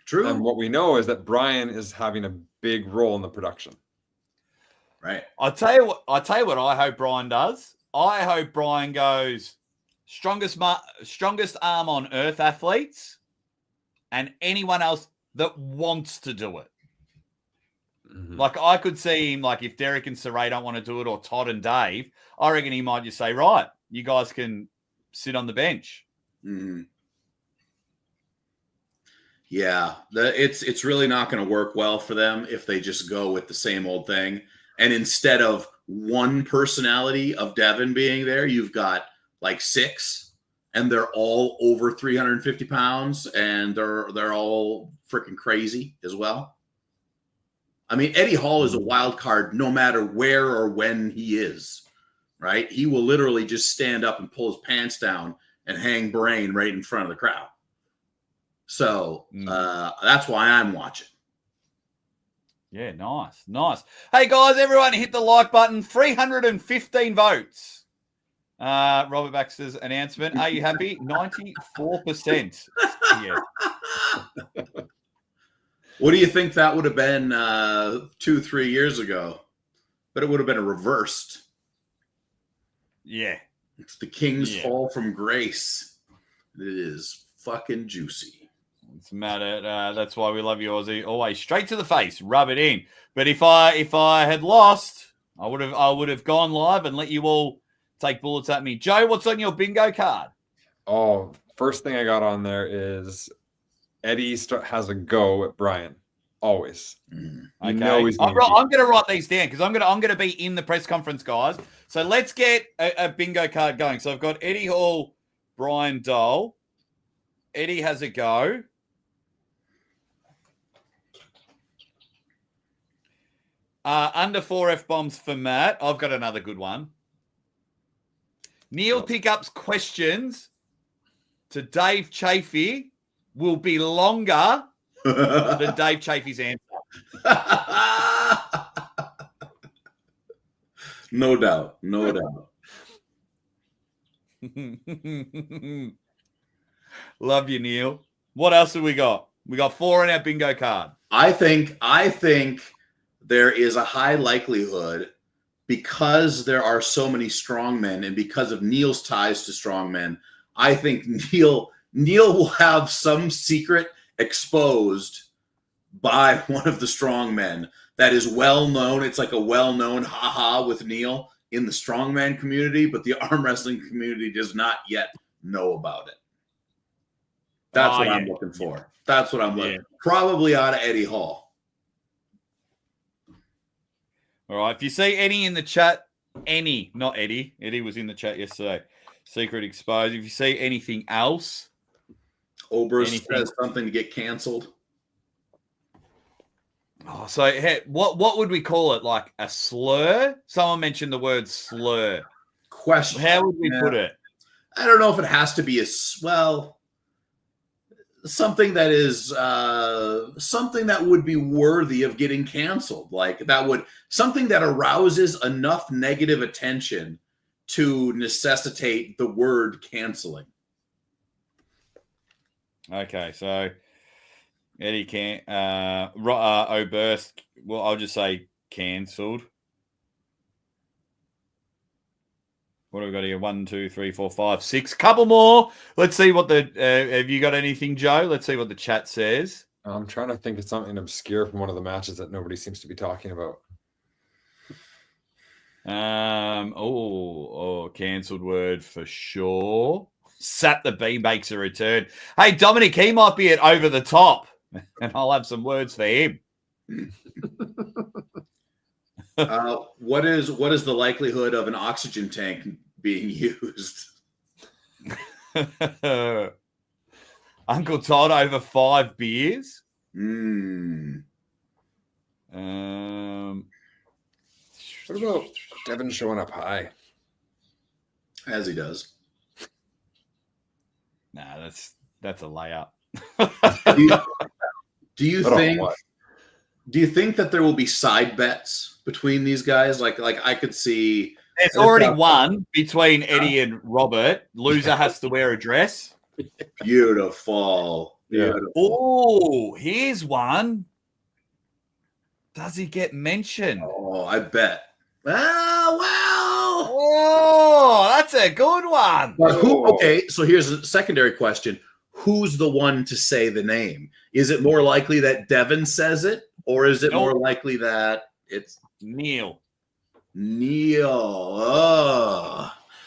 True. And what we know is that Brian is having a big role in the production. Right. I tell you what I hope Brian does. I hope Brian goes strongest arm on earth athletes and anyone else that wants to do it. Mm-hmm. Like I could see him, like if Derek and Saray don't want to do it, or Todd and Dave, I reckon he might just say, right, you guys can sit on the bench. Mm-hmm. Yeah, it's really not going to work well for them if they just go with the same old thing. And instead of one personality of Devon being there, you've got like 6, and they're all over 350 pounds, and they're all freaking crazy as well. I mean, Eddie Hall is a wild card no matter where or when he is, right? He will literally just stand up and pull his pants down and hang brain right in front of the crowd. So that's why I'm watching. Yeah, nice. Hey, guys, everyone hit the like button. 315 votes. Robert Baxter's announcement. Are you happy? 94%. Yeah. What do you think that would have been 2-3 years ago? But it would have been a reversed. Yeah. It's the King's fall from grace. It is fucking juicy. It's matter. That's why we love you, Aussie. Always straight to the face, rub it in. But if I had lost, I would have gone live and let you all take bullets at me. Joe, what's on your bingo card? Oh, first thing I got on there is Eddie has a go at Brian. Always. Okay. I'm going to write these down because I'm going to be in the press conference, guys. So let's get a bingo card going. So I've got Eddie Hall, Brian Dole. Eddie has a go. Under 4 F-bombs for Matt. I've got another good one. Neil Pickup's questions to Dave Chafee will be longer than Dave Chafee's answer. No doubt. Love you, Neil. What else have we got? We got 4 on our bingo card. I think there is a high likelihood, because there are so many strongmen and because of Neil's ties to strongmen, I think Neil will have some secret exposed by one of the strongmen that is well known. It's like a well-known haha with Neil in the strongman community, but the arm wrestling community does not yet know about it. That's what I'm looking for. That's what I'm looking. Probably out of Eddie Hall. All right. If you see any in the chat, not Eddie. Eddie was in the chat yesterday. Secret exposed. If you see anything else, Oberst says something to get canceled. Oh, so what would we call it? Like a slur? Someone mentioned the word slur. Question. How would we put it? I don't know if it has to be something that is something that would be worthy of getting canceled. Like something that arouses enough negative attention to necessitate the word canceling. Okay, so Eddie can't Oberst. Well, I'll just say cancelled. What have we got here? 1, 2, 3, 4, 5, 6. Couple more. Let's see what have you got anything, Joe? Let's see what the chat says. I'm trying to think of something obscure from one of the matches that nobody seems to be talking about. Cancelled word for sure. Sap the Bee makes a return. Hey, Dominic, he might be at Over the Top, and I'll have some words for him. What is the likelihood of an oxygen tank being used? Uncle Todd over 5 beers. What about Devon showing up high? As he does. Nah, that's a layup. Do you think that there will be side bets between these guys? Like I could see. There's already one between Eddie and Robert. Loser has to wear a dress. Beautiful. Oh, here's one. Does he get mentioned? Oh, I bet. Oh, wow. Oh, that's a good one. But so here's a secondary question. Who's the one to say the name? Is it more likely that Devon says it, or is it more likely that it's Neil?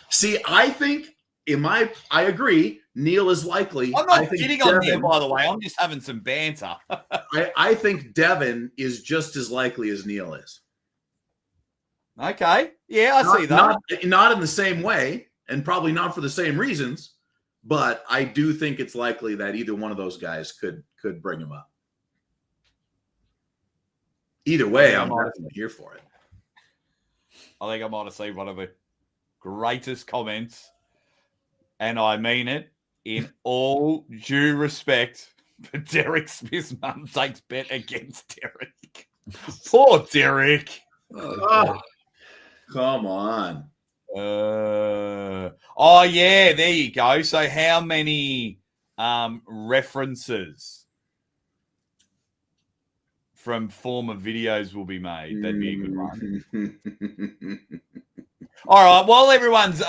See, I think I agree. Neil is likely. I'm not kidding on Neil, by the way. I'm just having some banter. I think Devon is just as likely as Neil is. Okay. Yeah, I see that. Not in the same way, and probably not for the same reasons, but I do think it's likely that either one of those guys could bring him up. Either way, I'm definitely here for it. I think I might have seen one of the greatest comments, and I mean it in all due respect, but Derek Smith's mum takes bet against Derek. Poor Derek. Come on. Oh, yeah, there you go. So how many references from former videos will be made? That'd be a good one. All right. While everyone's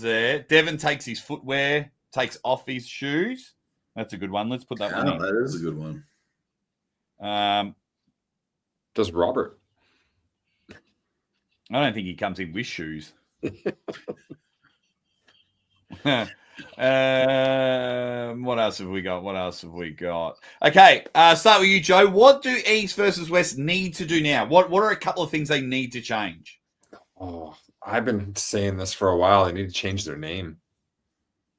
there, Devon takes his footwear, takes off his shoes. That's a good one. Let's put that one in. That is a good one. Does Robert? I don't think he comes in with shoes. What else have we got? Okay, start with you, Joe. What do East versus West need to do now? What are a couple of things they need to change? Oh, I've been saying this for a while. They need to change their name.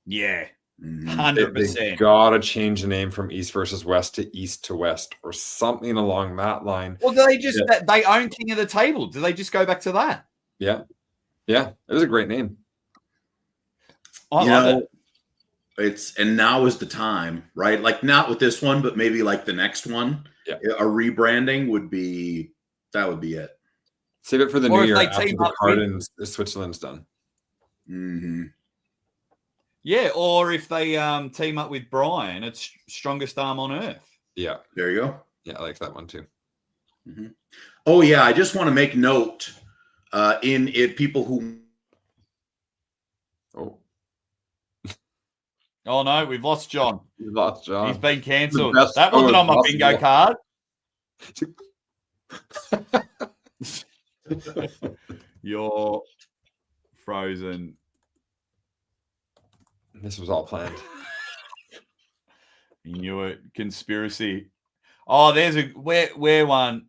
Yeah, 100%. They gotta change the name from East versus West to East to West or something along that line. Well, do they just they own King of the Table? Do they just go back to that? Yeah, it was a great name. I love it. And now is the time, right? Like not with this one, but maybe like the next one. Yeah, a rebranding would be it. Save it for the new year after the card in Switzerland's done. Mm-hmm. Yeah, or if they team up with Brian, it's Strongest Arm on Earth. Yeah. There you go. Yeah, I like that one too. Mm-hmm. Oh, yeah. I just want to make note in it, people who. Oh, no, we've lost John. We've lost John. He's been cancelled. That wasn't on my bingo card. You're frozen. This was all planned. You knew it. Conspiracy. Oh, there's where one.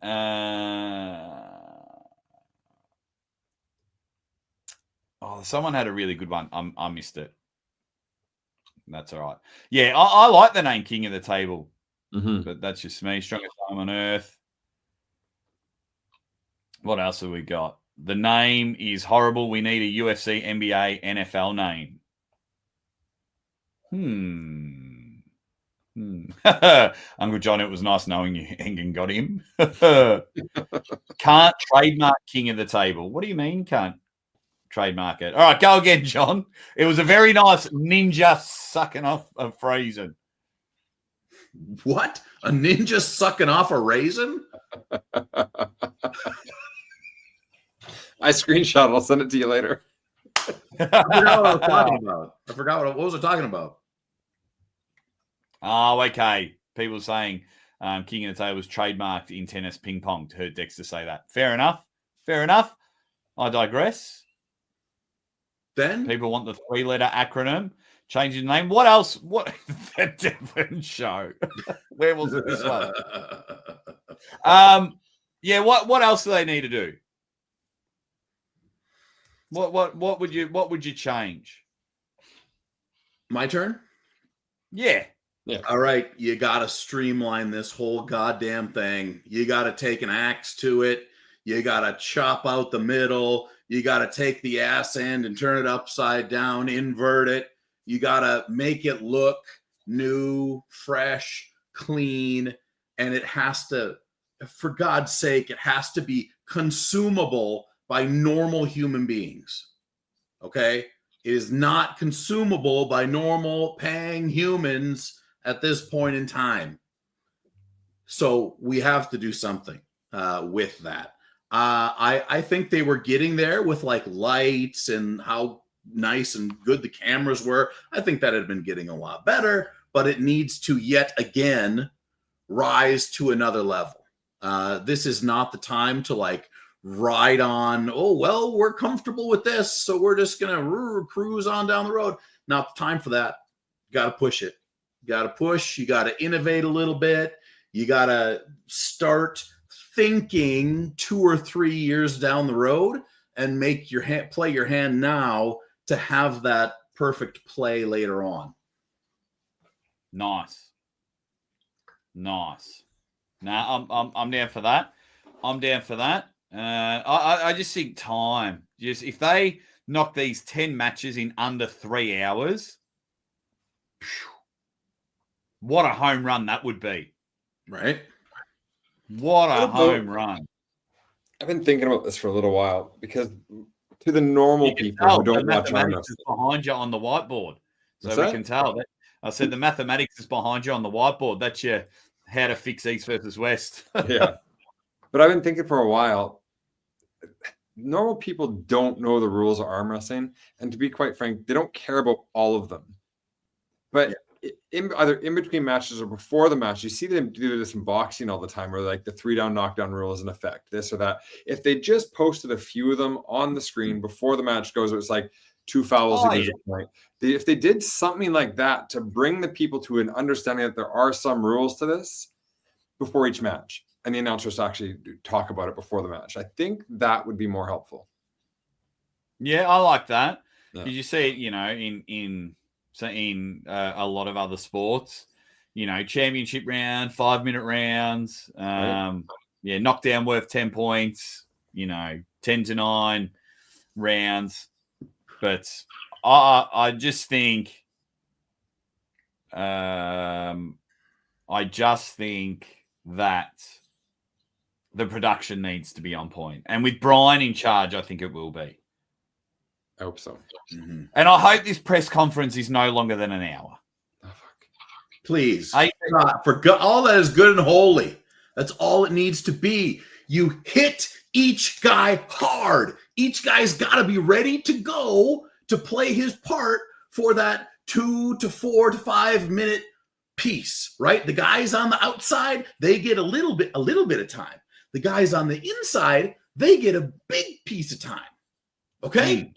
Someone had a really good one. I missed it. That's all right. Yeah, I like the name King of the Table, but that's just me. Strongest Arm on Earth. What else have we got? The name is horrible. We need a UFC, NBA, NFL name. Uncle John, it was nice knowing you. Engin got him. Can't trademark King of the Table. What do you mean can't trademark it? All right, go again, John. It was a very nice ninja sucking off a raisin. What? A ninja sucking off a raisin? I screenshot it. I'll send it to you later. I forgot what I was talking about. What was I talking about? Oh, okay. People saying King of the Table was trademarked in tennis ping pong. Heard Dexter say that. Fair enough. I digress. Then people want the 3-letter acronym. Changing the name. What else? What the Devon show? Where was it this one? Yeah. What else do they need to do? What would you change? My turn? Yeah. All right. You got to streamline this whole goddamn thing. You got to take an axe to it. You got to chop out the middle. You got to take the ass end and turn it upside down, invert it. You got to make it look new, fresh, clean, and it has to, for God's sake, it has to be consumable by normal human beings. Okay? It is not consumable by normal paying humans at this point in time. So we have to do something with that. I think they were getting there with like lights and how nice and good the cameras were. I think that had been getting a lot better, but it needs to yet again rise to another level. This is not the time to like ride on, oh, well, we're comfortable with this, so we're just going to cruise on down the road. Not the time for that. You got to push it. You got to push. You got to innovate a little bit. You got to start thinking 2 or 3 years down the road and make your hand, play your hand now to have that perfect play later on. Nice. Now I'm down for that. I just think time. Just if they knock these 10 matches in under 3 hours, what a home run that would be. Right? What a home run. I've been thinking about this for a little while because to the normal people who don't watch mathematics is behind you on the whiteboard. So What's we that? can tell that. I said the mathematics is behind you on the whiteboard. That's your how to fix East versus West. Yeah. But I've been thinking for a while, normal people don't know the rules of arm wrestling. And to be quite frank, they don't care about all of them. But either in between matches or before the match, you see them do this in boxing all the time where like the 3-down knockdown rule is in effect, this or that. If they just posted a few of them on the screen before the match goes, it's like 2 fouls equals a point. If they did something like that to bring the people to an understanding that there are some rules to this before each match, and the announcers actually talk about it before the match, I think that would be more helpful. Yeah, I like that. Yeah. Did you see it, in a lot of other sports, championship round, 5-minute rounds, Right. knockdown worth 10 points, 10-9 rounds. But I just think that the production needs to be on point. And with Brian in charge, I think it will be. I hope so. Mm-hmm. And I hope this press conference is no longer than an hour. Oh, fuck. Please. For God, all that is good and holy. That's all it needs to be. You hit each guy hard. Each guy's got to be ready to go to play his part for that 2 to 4 to 5 minute piece, right? The guys on the outside, they get a little bit of time. The guys on the inside, they get a big piece of time. Okay?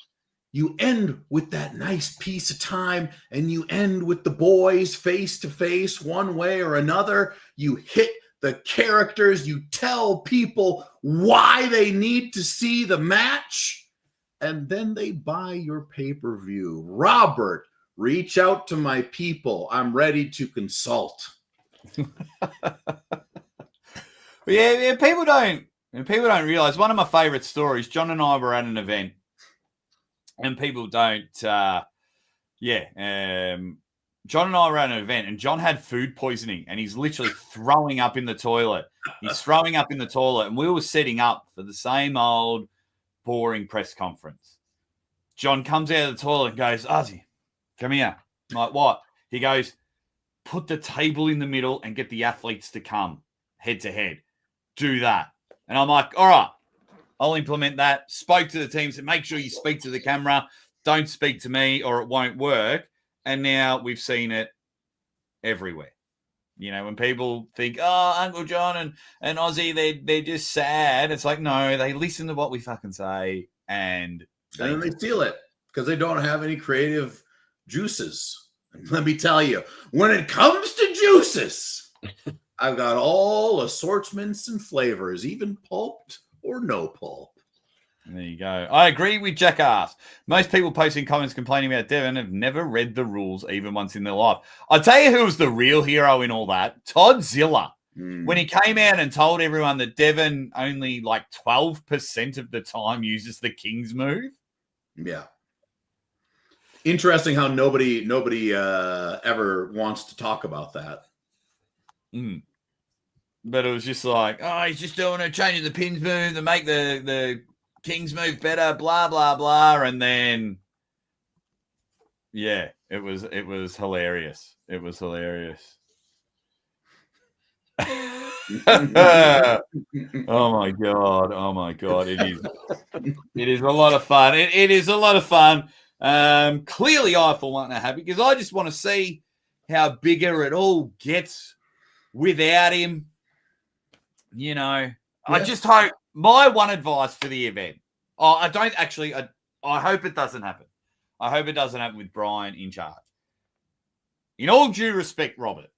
You end with that nice piece of time, and you end with the boys face to face one way or another. You hit the characters, you tell people why they need to see the match, and then they buy your pay-per-view. Robert, reach out to my people. I'm ready to consult. Yeah, people don't realize. One of my favorite stories, John and I were at an event, and people don't, John and I were at an event, and John had food poisoning, and he's literally throwing up in the toilet. And we were setting up for the same old boring press conference. John comes out of the toilet and goes, Ozzy, come here. I'm like, what? He goes, put the table in the middle and get the athletes to come head to head. Do that. And I'm like, all right, I'll implement that. Spoke to the team, said, make sure you speak to the camera. Don't speak to me or it won't work. And now we've seen it everywhere. When people think, oh, Uncle John and Ozzy, they're just sad. It's like, no, they listen to what we fucking say and then they steal it because they don't have any creative juices. And let me tell you, when it comes to juices, I've got all assortments and flavors, even pulped or no pulp. There you go. I agree with Jackass. Most people posting comments complaining about Devon have never read the rules even once in their life. I'll tell you who was the real hero in all that. Todd Zilla. When he came out and told everyone that Devon only like 12% of the time uses the King's move. Yeah. Interesting how nobody ever wants to talk about that. But it was just like, oh, he's just doing it, changing the pins move to make the Kings move better, blah, blah, blah. And then, yeah, it was hilarious. It was hilarious. Oh my god! It is a lot of fun. It is a lot of fun. Clearly, I for one are happy because I just want to see how bigger it all gets without him. You know, yeah. I just hope my one advice for the event. Oh, I don't actually. I hope it doesn't happen. I hope it doesn't happen with Brian in charge. In all due respect, Robert.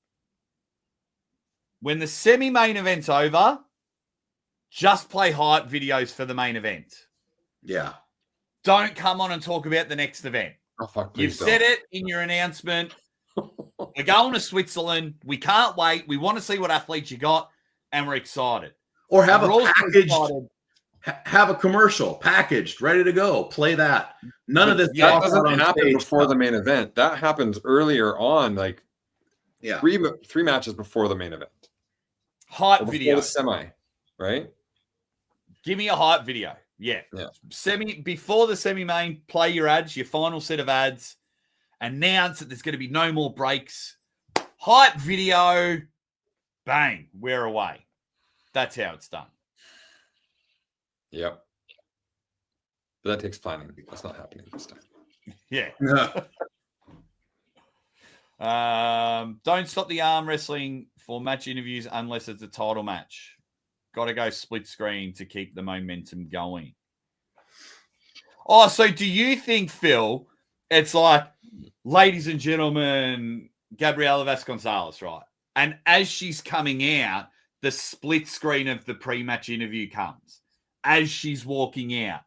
When the semi-main event's over, just play hype videos for the main event. Yeah. Don't come on and talk about the next event. Oh, fuck, You've said it in your announcement. We're going to Switzerland. We can't wait. We want to see what athletes you got, and we're excited. Or have have a commercial packaged, ready to go. Play that. None of this. That doesn't happen before the main event. That happens earlier on, like three matches before the main event. Hype video. The semi, right? Give me a hype video. Yeah. Before the semi-main, play your ads, your final set of ads. Announce that there's going to be no more breaks. Hype video. Bang. We're away. That's how it's done. Yep. But that takes planning. That's not happening this time. Yeah. Don't stop the arm wrestling for match interviews unless it's a title match. Got to go split screen to keep the momentum going. Oh, so do you think, Phil, it's like, ladies and gentlemen, Gabriela Vasconcelos, right? And as she's coming out, the split screen of the pre-match interview comes as she's walking out,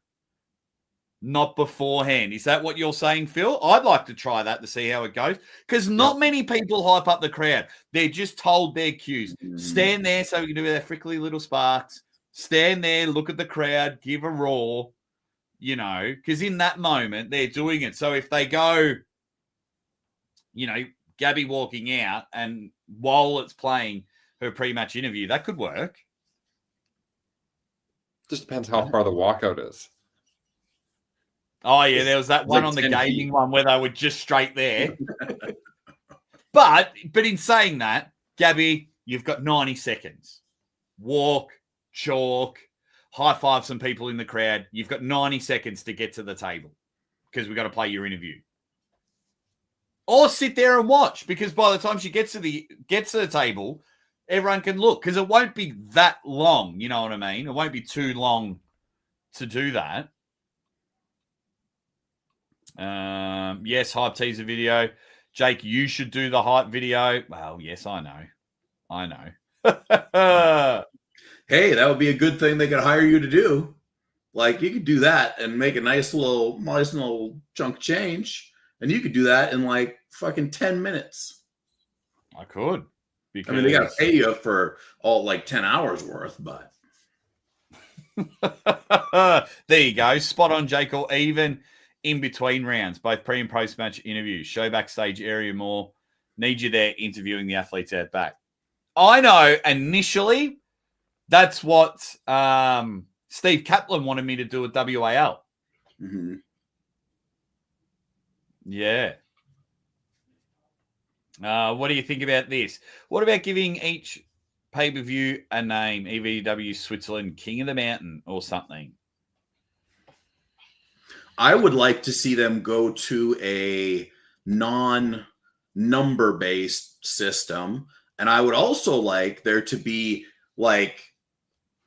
not beforehand. Is that what you're saying, Phil? I'd like to try that to see how it goes because not many people hype up the crowd. They're just told their cues. Stand there so we can do their frickly little sparks. Stand there, look at the crowd, give a roar, you know, because in that moment they're doing it. So if they go, you know, Gabby walking out and while it's playing her pre-match interview, that could work. Just depends how far the walkout is. Oh, yeah, there was that one on the gaming one where they were just straight there. But in saying that, Gabby, you've got 90 seconds. Walk, chalk, high-five some people in the crowd. You've got 90 seconds to get to the table because we've got to play your interview. Or sit there and watch because by the time she gets to the table, everyone can look because it won't be that long. You know what I mean? It won't be too long to do that. Yes, hype teaser video. Jake, you should do the hype video. Well, yes, I know. Hey, that would be a good thing they could hire you to do. Like you could do that and make a nice little chunk change. And you could do that in like fucking 10 minutes. I could. Because... I mean, they got to pay you for all like 10 hours worth, but. There you go. Spot on, Jake, or even in between rounds, both pre and post match interviews. Show backstage area more. Need you there interviewing the athletes out back. I know initially that's what Steve Kaplan wanted me to do at WAL. Mm-hmm. Yeah. What do you think about this? What about giving each pay-per-view a name? EvW Switzerland, King of the Mountain or something? I would like to see them go to a non-number-based system. And I would also like there to be like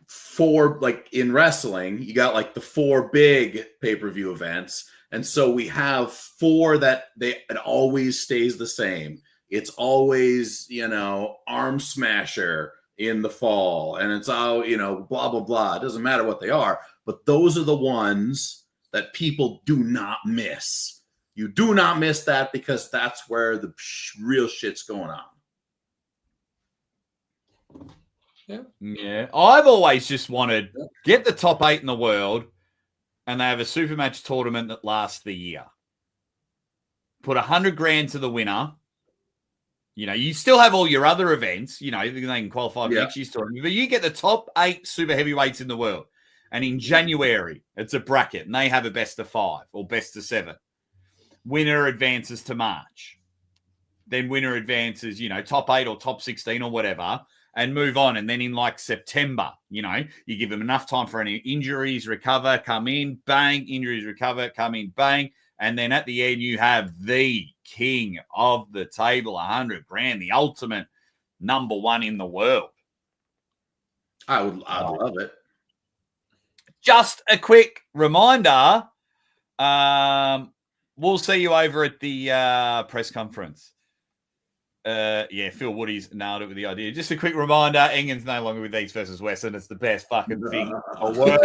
four, like in wrestling, you got like the four big pay-per-view events. And so we have four that it always stays the same. It's always, you know, Arm Smasher in the fall. And it's all, you know, blah, blah, blah. It doesn't matter what they are. But those are the ones that people do not miss. You do not miss that because that's where the real shit's going on. Yeah. I've always just wanted get the top 8 in the world and they have a super match tournament that lasts the year. Put $100,000 to the winner. You know, you still have all your other events. You know, they can qualify for next year's tournament, but you get the top 8 super heavyweights in the world. And in January, it's a bracket, and they have a best of 5 or best of 7. Winner advances to March. Then winner advances, you know, top 8 or top 16 or whatever, and move on. And then in like September, you know, you give them enough time for any injuries, recover, come in, bang, injuries, recover, come in, bang. And then at the end, you have the king of the table, $100,000, the ultimate number 1 in the world. I'd love it. Just a quick reminder, we'll see you over at the press conference. Phil Woody's nailed it with the idea. Just a quick reminder, Engin's no longer with East versus West, and it's the best fucking thing in the world.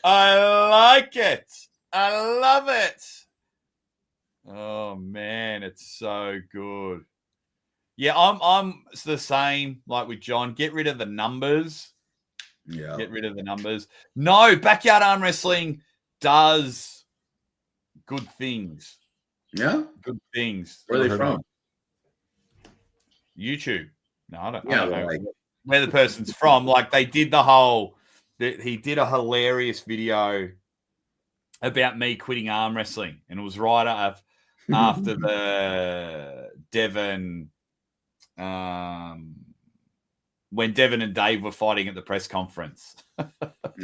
I like it. I love it. Oh, man, it's so good. Yeah, I'm the same, like with John. Get rid of the numbers. Yeah. Get rid of the numbers. No, backyard arm wrestling does good things. Yeah? Good things. Where are they from? YouTube. No, I don't Yeah, know like, where the person's from. Like, they did the whole... He did a hilarious video about me quitting arm wrestling. And it was right after the Devon... when Devon and Dave were fighting at the press conference.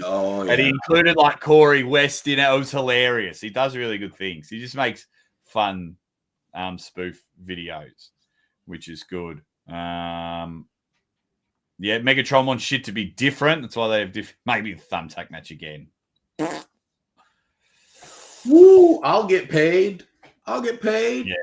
Oh, yeah. And he included like Corey West in it. It was hilarious. He does really good things. He just makes fun spoof videos, which is good. Yeah, Megatron wants shit to be different. That's why they have maybe the thumbtack match again. Woo! I'll get paid. Yeah.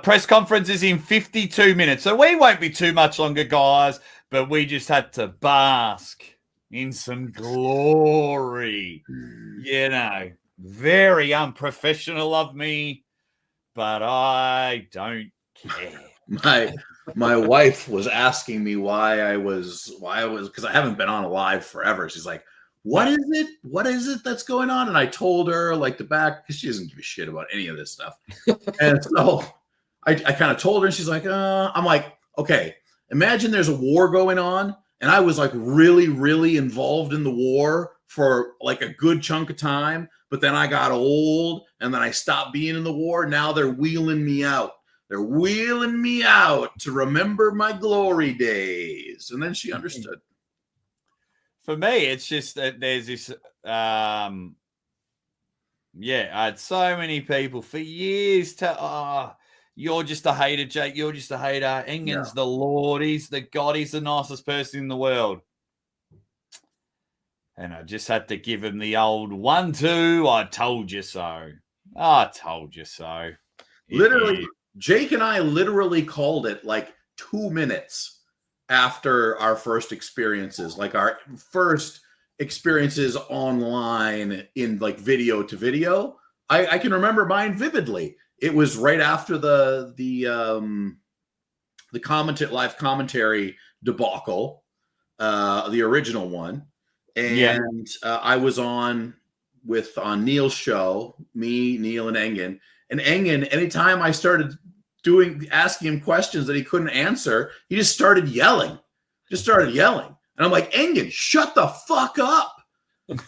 Press conference is in 52 minutes, so we won't be too much longer, guys, but we just had to bask in some glory. You know, very unprofessional of me, but I don't care. My wife was asking me why I was because I haven't been on live forever. She's like, what is it that's going on? And I told her like because she doesn't give a shit about any of this stuff. And so I kind of told her, and she's like, I'm like, okay, imagine there's a war going on, and I was like really, really involved in the war for like a good chunk of time, but then I got old, and then I stopped being in the war. Now they're wheeling me out. They're wheeling me out to remember my glory days. And then she understood. For me, it's just that there's this, I had so many people for years you're just a hater, Jake. You're just a hater. Engin's the Lord. He's the God. He's the nicest person in the world. And I just had to give him the old 1-2. I told you so. I told you so. Literally, Jake and I literally called it like 2 minutes after our first experiences, like our first experiences online in like video to video. I can remember mine vividly. It was right after the live commentary debacle, the original one. And I was on Neil's show, me, Neil, and Engin. And Engin, anytime I started asking him questions that he couldn't answer, he just started yelling. And I'm like, Engin, shut the fuck up.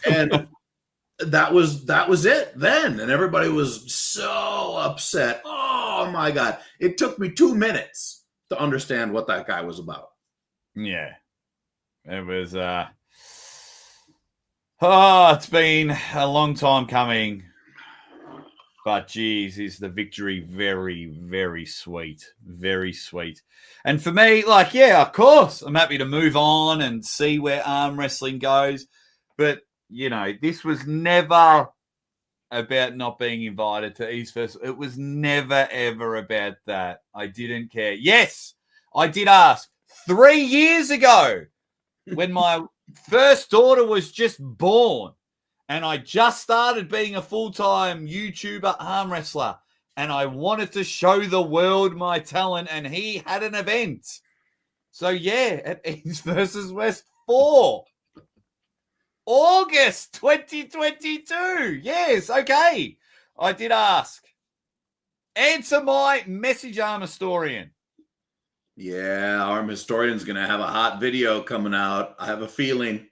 And that was it then. And everybody was so upset. Oh my God. It took me 2 minutes to understand what that guy was about. Yeah. It was it's been a long time coming. But geez, is the victory very, very sweet. Very sweet. And for me, like, yeah, of course, I'm happy to move on and see where arm wrestling goes. But, you know, this was never about not being invited to East First. It was never, ever about that. I didn't care. Yes, I did ask 3 years ago when my first daughter was just born. And I just started being a full-time YouTuber arm wrestler. And I wanted to show the world my talent. And he had an event. So, yeah, at East versus West 4. August 2022. Yes, okay. I did ask. Answer my message, Arm Historian. Yeah, Arm Historian's going to have a hot video coming out. I have a feeling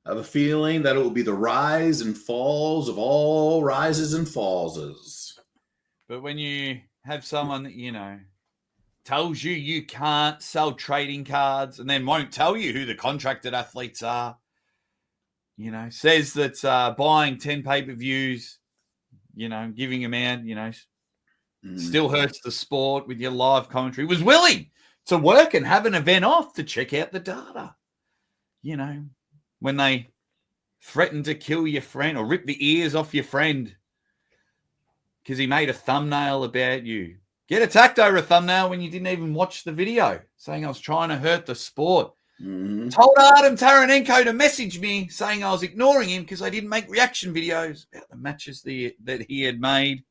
that it will be the rise and falls of all rises and fallses. But when you have someone that, tells you can't sell trading cards and then won't tell you who the contracted athletes are, says that buying 10 pay-per-views, giving them out, still hurts the sport with your live commentary, was willing to work and have an event off to check out the data. When they threaten to kill your friend or rip the ears off your friend because he made a thumbnail about you. Get attacked over a thumbnail when you didn't even watch the video, saying I was trying to hurt the sport. Mm-hmm. Told Artem Taranenko to message me saying I was ignoring him because I didn't make reaction videos about the matches that he had made.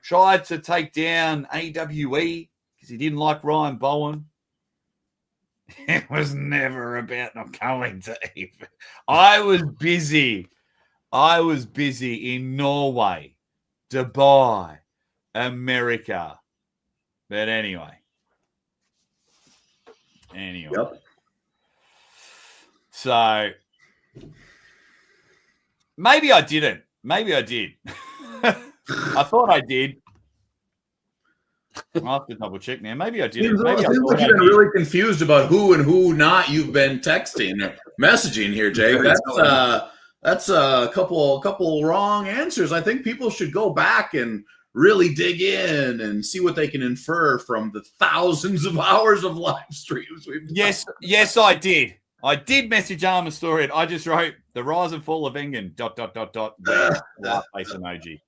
Tried to take down AWE because he didn't like Ryan Bowen. It was never about not going to even. I was busy in Norway, Dubai, America. But anyway. Yep. So maybe I didn't. Maybe I did. I thought I did. I'll have to double check now. Maybe I didn't. Maybe Seems like you've been really confused about who and who not you've been texting or messaging here, Jake. That's a couple wrong answers. I think people should go back and really dig in and see what they can infer from the thousands of hours of live streams we've done. Yes, I did. I did message Arm Historian. I just wrote the rise and fall of Engin. ... face emoji.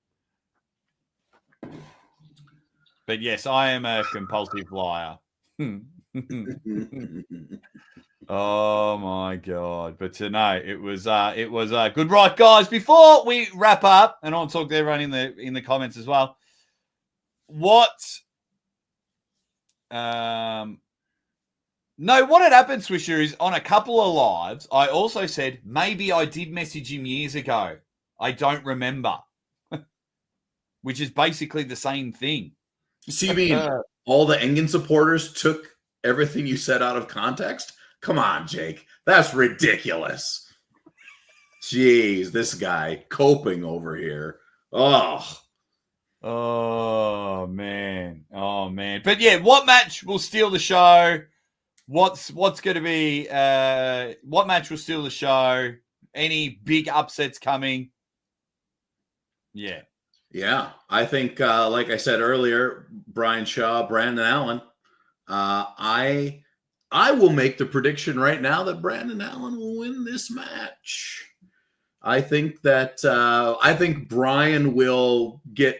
But yes, I am a compulsive liar. Oh my God. But tonight it was good. Right, guys, before we wrap up, and I'll talk to everyone in the comments as well. What had happened, Swisher, is on a couple of lives, I also said maybe I did message him years ago. I don't remember. Which is basically the same thing. See, you mean all the Engin supporters took everything you said out of context? Come on, Jake. That's ridiculous. Jeez, this guy coping over here. Oh, man. But yeah, what match will steal the show? What's going to be what match will steal the show? Any big upsets coming? Yeah. Yeah, I think, like I said earlier, Brian Shaw, Brandon Allen. I will make the prediction right now that Brandon Allen will win this match. I think Brian will get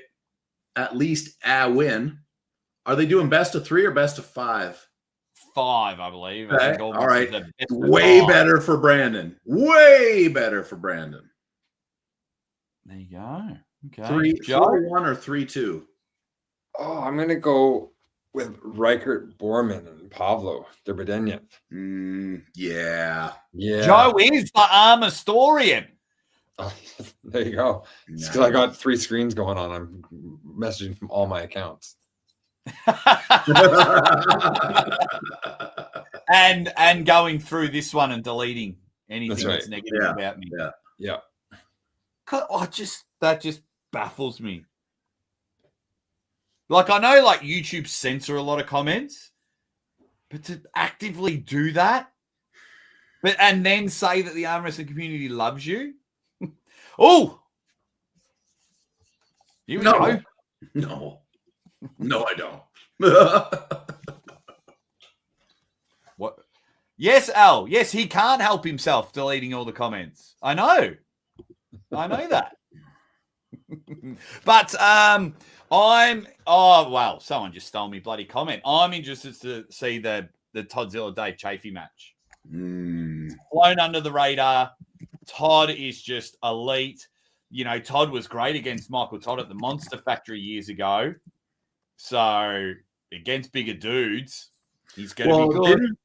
at least a win. Are they doing best of 3 or best of 5? 5, I believe. Okay. I think all right. Way better for Brandon. Way better for Brandon. There you go. Okay. 3-1 or 3-2? Oh, I'm going to go with Reichert, Borman, and Pavlo Derbedenyev. Yeah. Joe is the Arm Historian. Oh, there you go. It's because I got 3 screens going on. I'm messaging from all my accounts. and going through this one and deleting anything that's negative about me. Yeah. That just baffles me. Like, I know YouTube censor a lot of comments, but to actively do that, and then say that the arm wrestling community loves you. Oh, here we go. No, I don't. What? Yes, Al. Yes, he can't help himself deleting all the comments. I know that. But someone just stole me bloody comment. I'm interested to see the Toddzilla Dave Chafee match. Flown under the radar. Todd is just elite. Todd was great against Michael Todd at the Monster Factory years ago. So against bigger dudes, he's going to be good.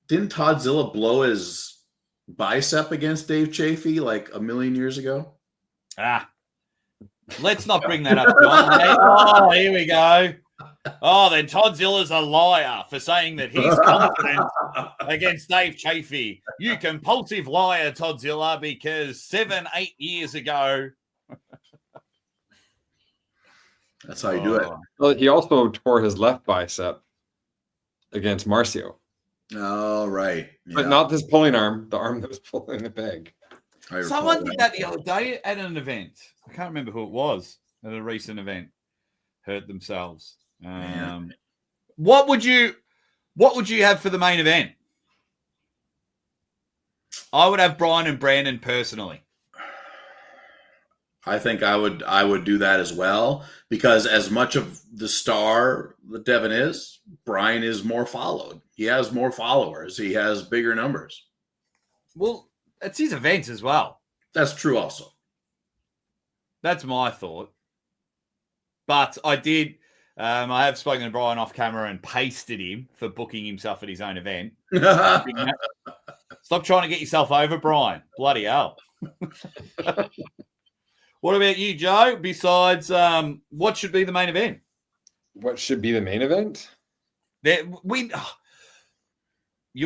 Didn't Toddzilla blow his bicep against Dave Chafee like a million years ago? Let's not bring that up, John. Hey, oh, here we go. Oh, then Toddzilla's a liar for saying that he's confident against Dave Chafee. You compulsive liar, Toddzilla, because 7-8 years ago. That's how you do it. Well, he also tore his left bicep against Marcio. Oh, right. Yeah. But not this pulling arm, the arm that was pulling the bag. Someone did that the other day at an event. I can't remember who it was at a recent event. Hurt themselves. What would you have for the main event? I would have Brian and Brandon personally. I think I would do that as well, because as much of the star that Devon is, Brian is more followed. He has more followers. He has bigger numbers. Well, it's his event as well. That's true also. That's my thought. But I did... I have spoken to Brian off camera and pasted him for booking himself at his own event. Stop trying to get yourself over, Brian. Bloody hell. What about you, Joe? Besides, what should be the main event? What should be the main event? You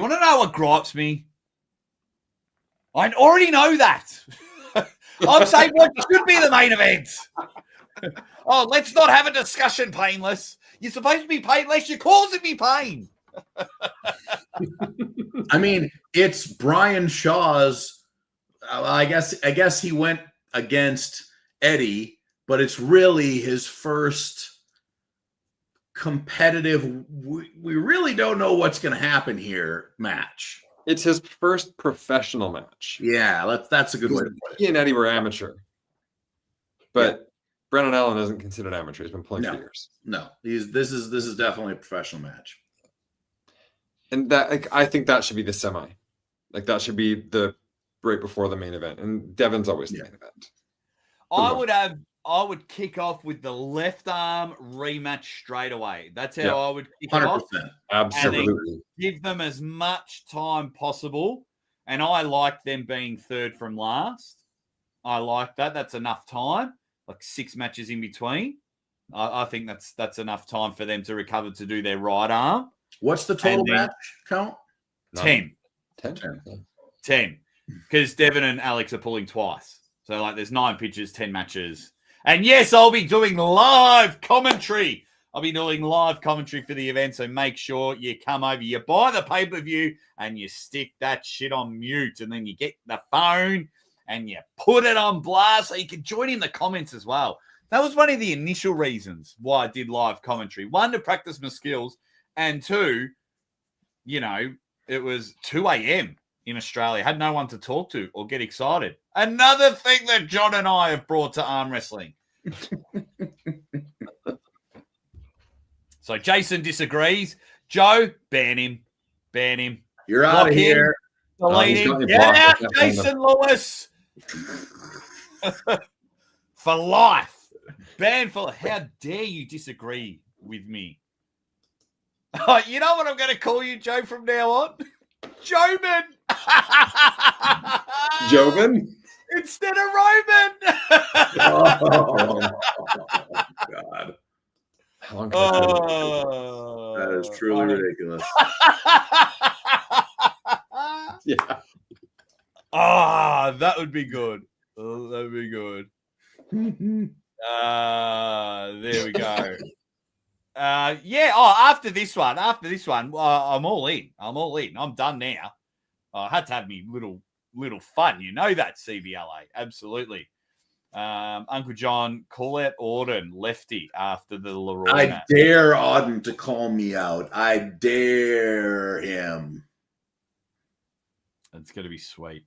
want to know what gripes me? I already know that. I'm saying what should be the main event. Oh, let's not have a discussion, Painless. You're supposed to be painless. You're causing me pain. I mean, it's Brian Shaw's. I guess he went against Eddie, but it's really his first competitive. We really don't know what's going to happen here match. It's his first professional match. Yeah, that's a good way to put it. He and Eddie were amateur, but Brennan Allen isn't considered amateur. He's been playing for years. No, this is definitely a professional match, and that I think that should be the semi. Like that should be the right before the main event, and Devon's always the main event. I would kick off with the left arm rematch straight away. That's how I would kick 100%. Off. Absolutely. Give them as much time possible. And I like them being third from last. I like that. That's enough time. Like 6 matches in between. I think that's enough time for them to recover to do their right arm. What's the total match count? 10. 10. Because Devon and Alex are pulling twice. So, there's 9 pitches, 10 matches. And, yes, I'll be doing live commentary. I'll be doing live commentary for the event, so make sure you come over. You buy the pay-per-view and you stick that shit on mute, and then you get the phone and you put it on blast so you can join in the comments as well. That was one of the initial reasons why I did live commentary. 1, to practice my skills, and 2, it was 2 a.m. in Australia. I had no one to talk to or get excited. Another thing that John and I have brought to arm wrestling. So Jason disagrees. Joe, ban him. You're out of here. Delete him. Get out, Jason Lewis. For life. Ban for life. How dare you disagree with me? Oh, you know what I'm going to call you, Joe, from now on? Joman. Jovan? Instead of Roman. Oh, God. How long that is truly ridiculous. Yeah. That would be good. Oh, that would be good. There we go. After this one, I'm all in. I'm done now. I had to have me little fun. You know that, CBLA. Absolutely. Uncle John, call out Auden, lefty, after the Leroy match. I dare Auden to call me out. I dare him. It's going to be sweet.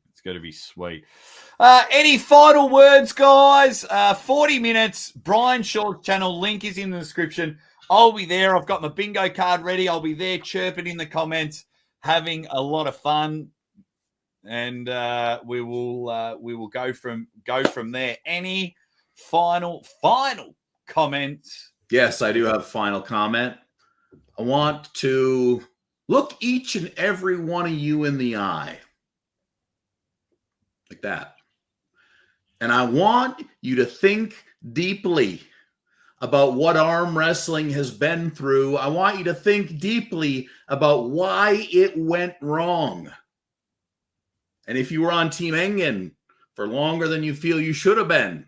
Any final words, guys? 40 minutes. Brian Shaw's channel link is in the description. I'll be there. I've got my bingo card ready. I'll be there chirping in the comments, having a lot of fun. And we will go from there. Any final comments? Yes, I do have a final comment. I want to look each and every one of you in the eye. Like that. And I want you to think deeply about what arm wrestling has been through. I want you to think deeply about why it went wrong. And if you were on Team Engin for longer than you feel you should have been,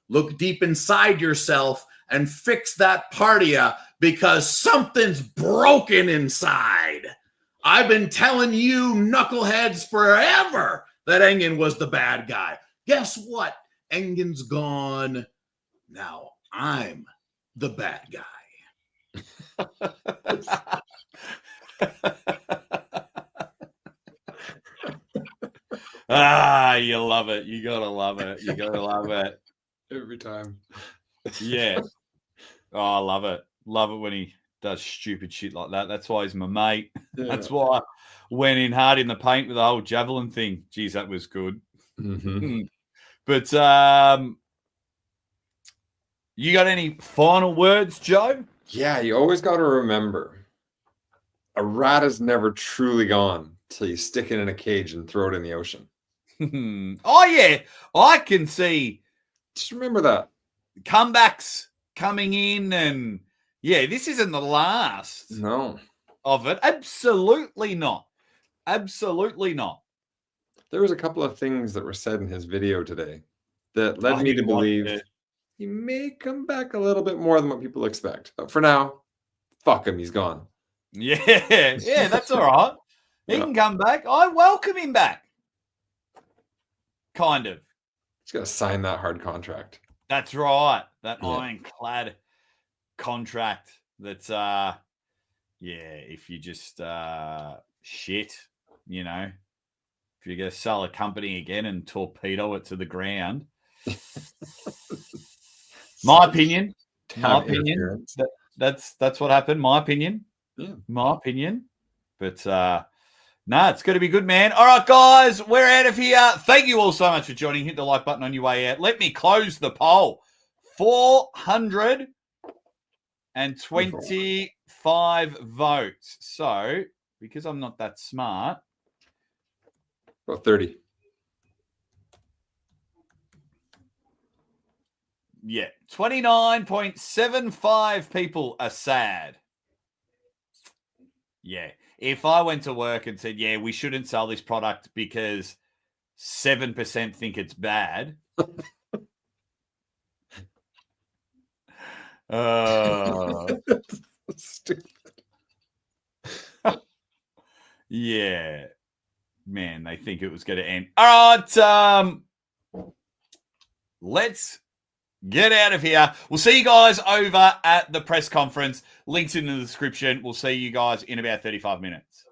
look deep inside yourself and fix that part of you, because something's broken inside. I've been telling you knuckleheads forever that Engin was the bad guy. Guess what? Engin's gone. Now I'm the bad guy. You love it. You gotta love it. You gotta love it. Every time. Yeah. Oh, I love it. Love it when he does stupid shit like that. That's why he's my mate. Yeah. That's why I went in hard in the paint with the whole javelin thing. Geez, that was good. Mm-hmm. But you got any final words, Joe? Yeah, you always got to remember, a rat is never truly gone till you stick it in a cage and throw it in the ocean. Oh, yeah. I can see Just remember that. comebacks coming in, and yeah, this isn't the last No. of it. Absolutely not. Absolutely not. There was a couple of things that were said in his video today that led me to believe he may come back a little bit more than what people expect. But for now, fuck him. He's gone. Yeah, that's all right. He can come back. I welcome him back. Kind of. He's got to sign that hard contract. That's right. That ironclad contract that's if you just shit, you know, if you're going to sell a company again and torpedo it to the ground. My opinion. That's what happened. My opinion. Yeah. My opinion. But it's going to be good, man. All right, guys, we're out of here. Thank you all so much for joining. Hit the like button on your way out. Let me close the poll. 425 votes. So, because I'm not that smart. About 30. Yeah. 29.75 people are sad. Yeah. If I went to work and said, yeah, we shouldn't sell this product because 7% think it's bad. Stupid. Yeah. Man, they think it was going to end. All right. Let's get out of here. We'll see you guys over at the press conference. Links in the description. We'll see you guys in about 35 minutes.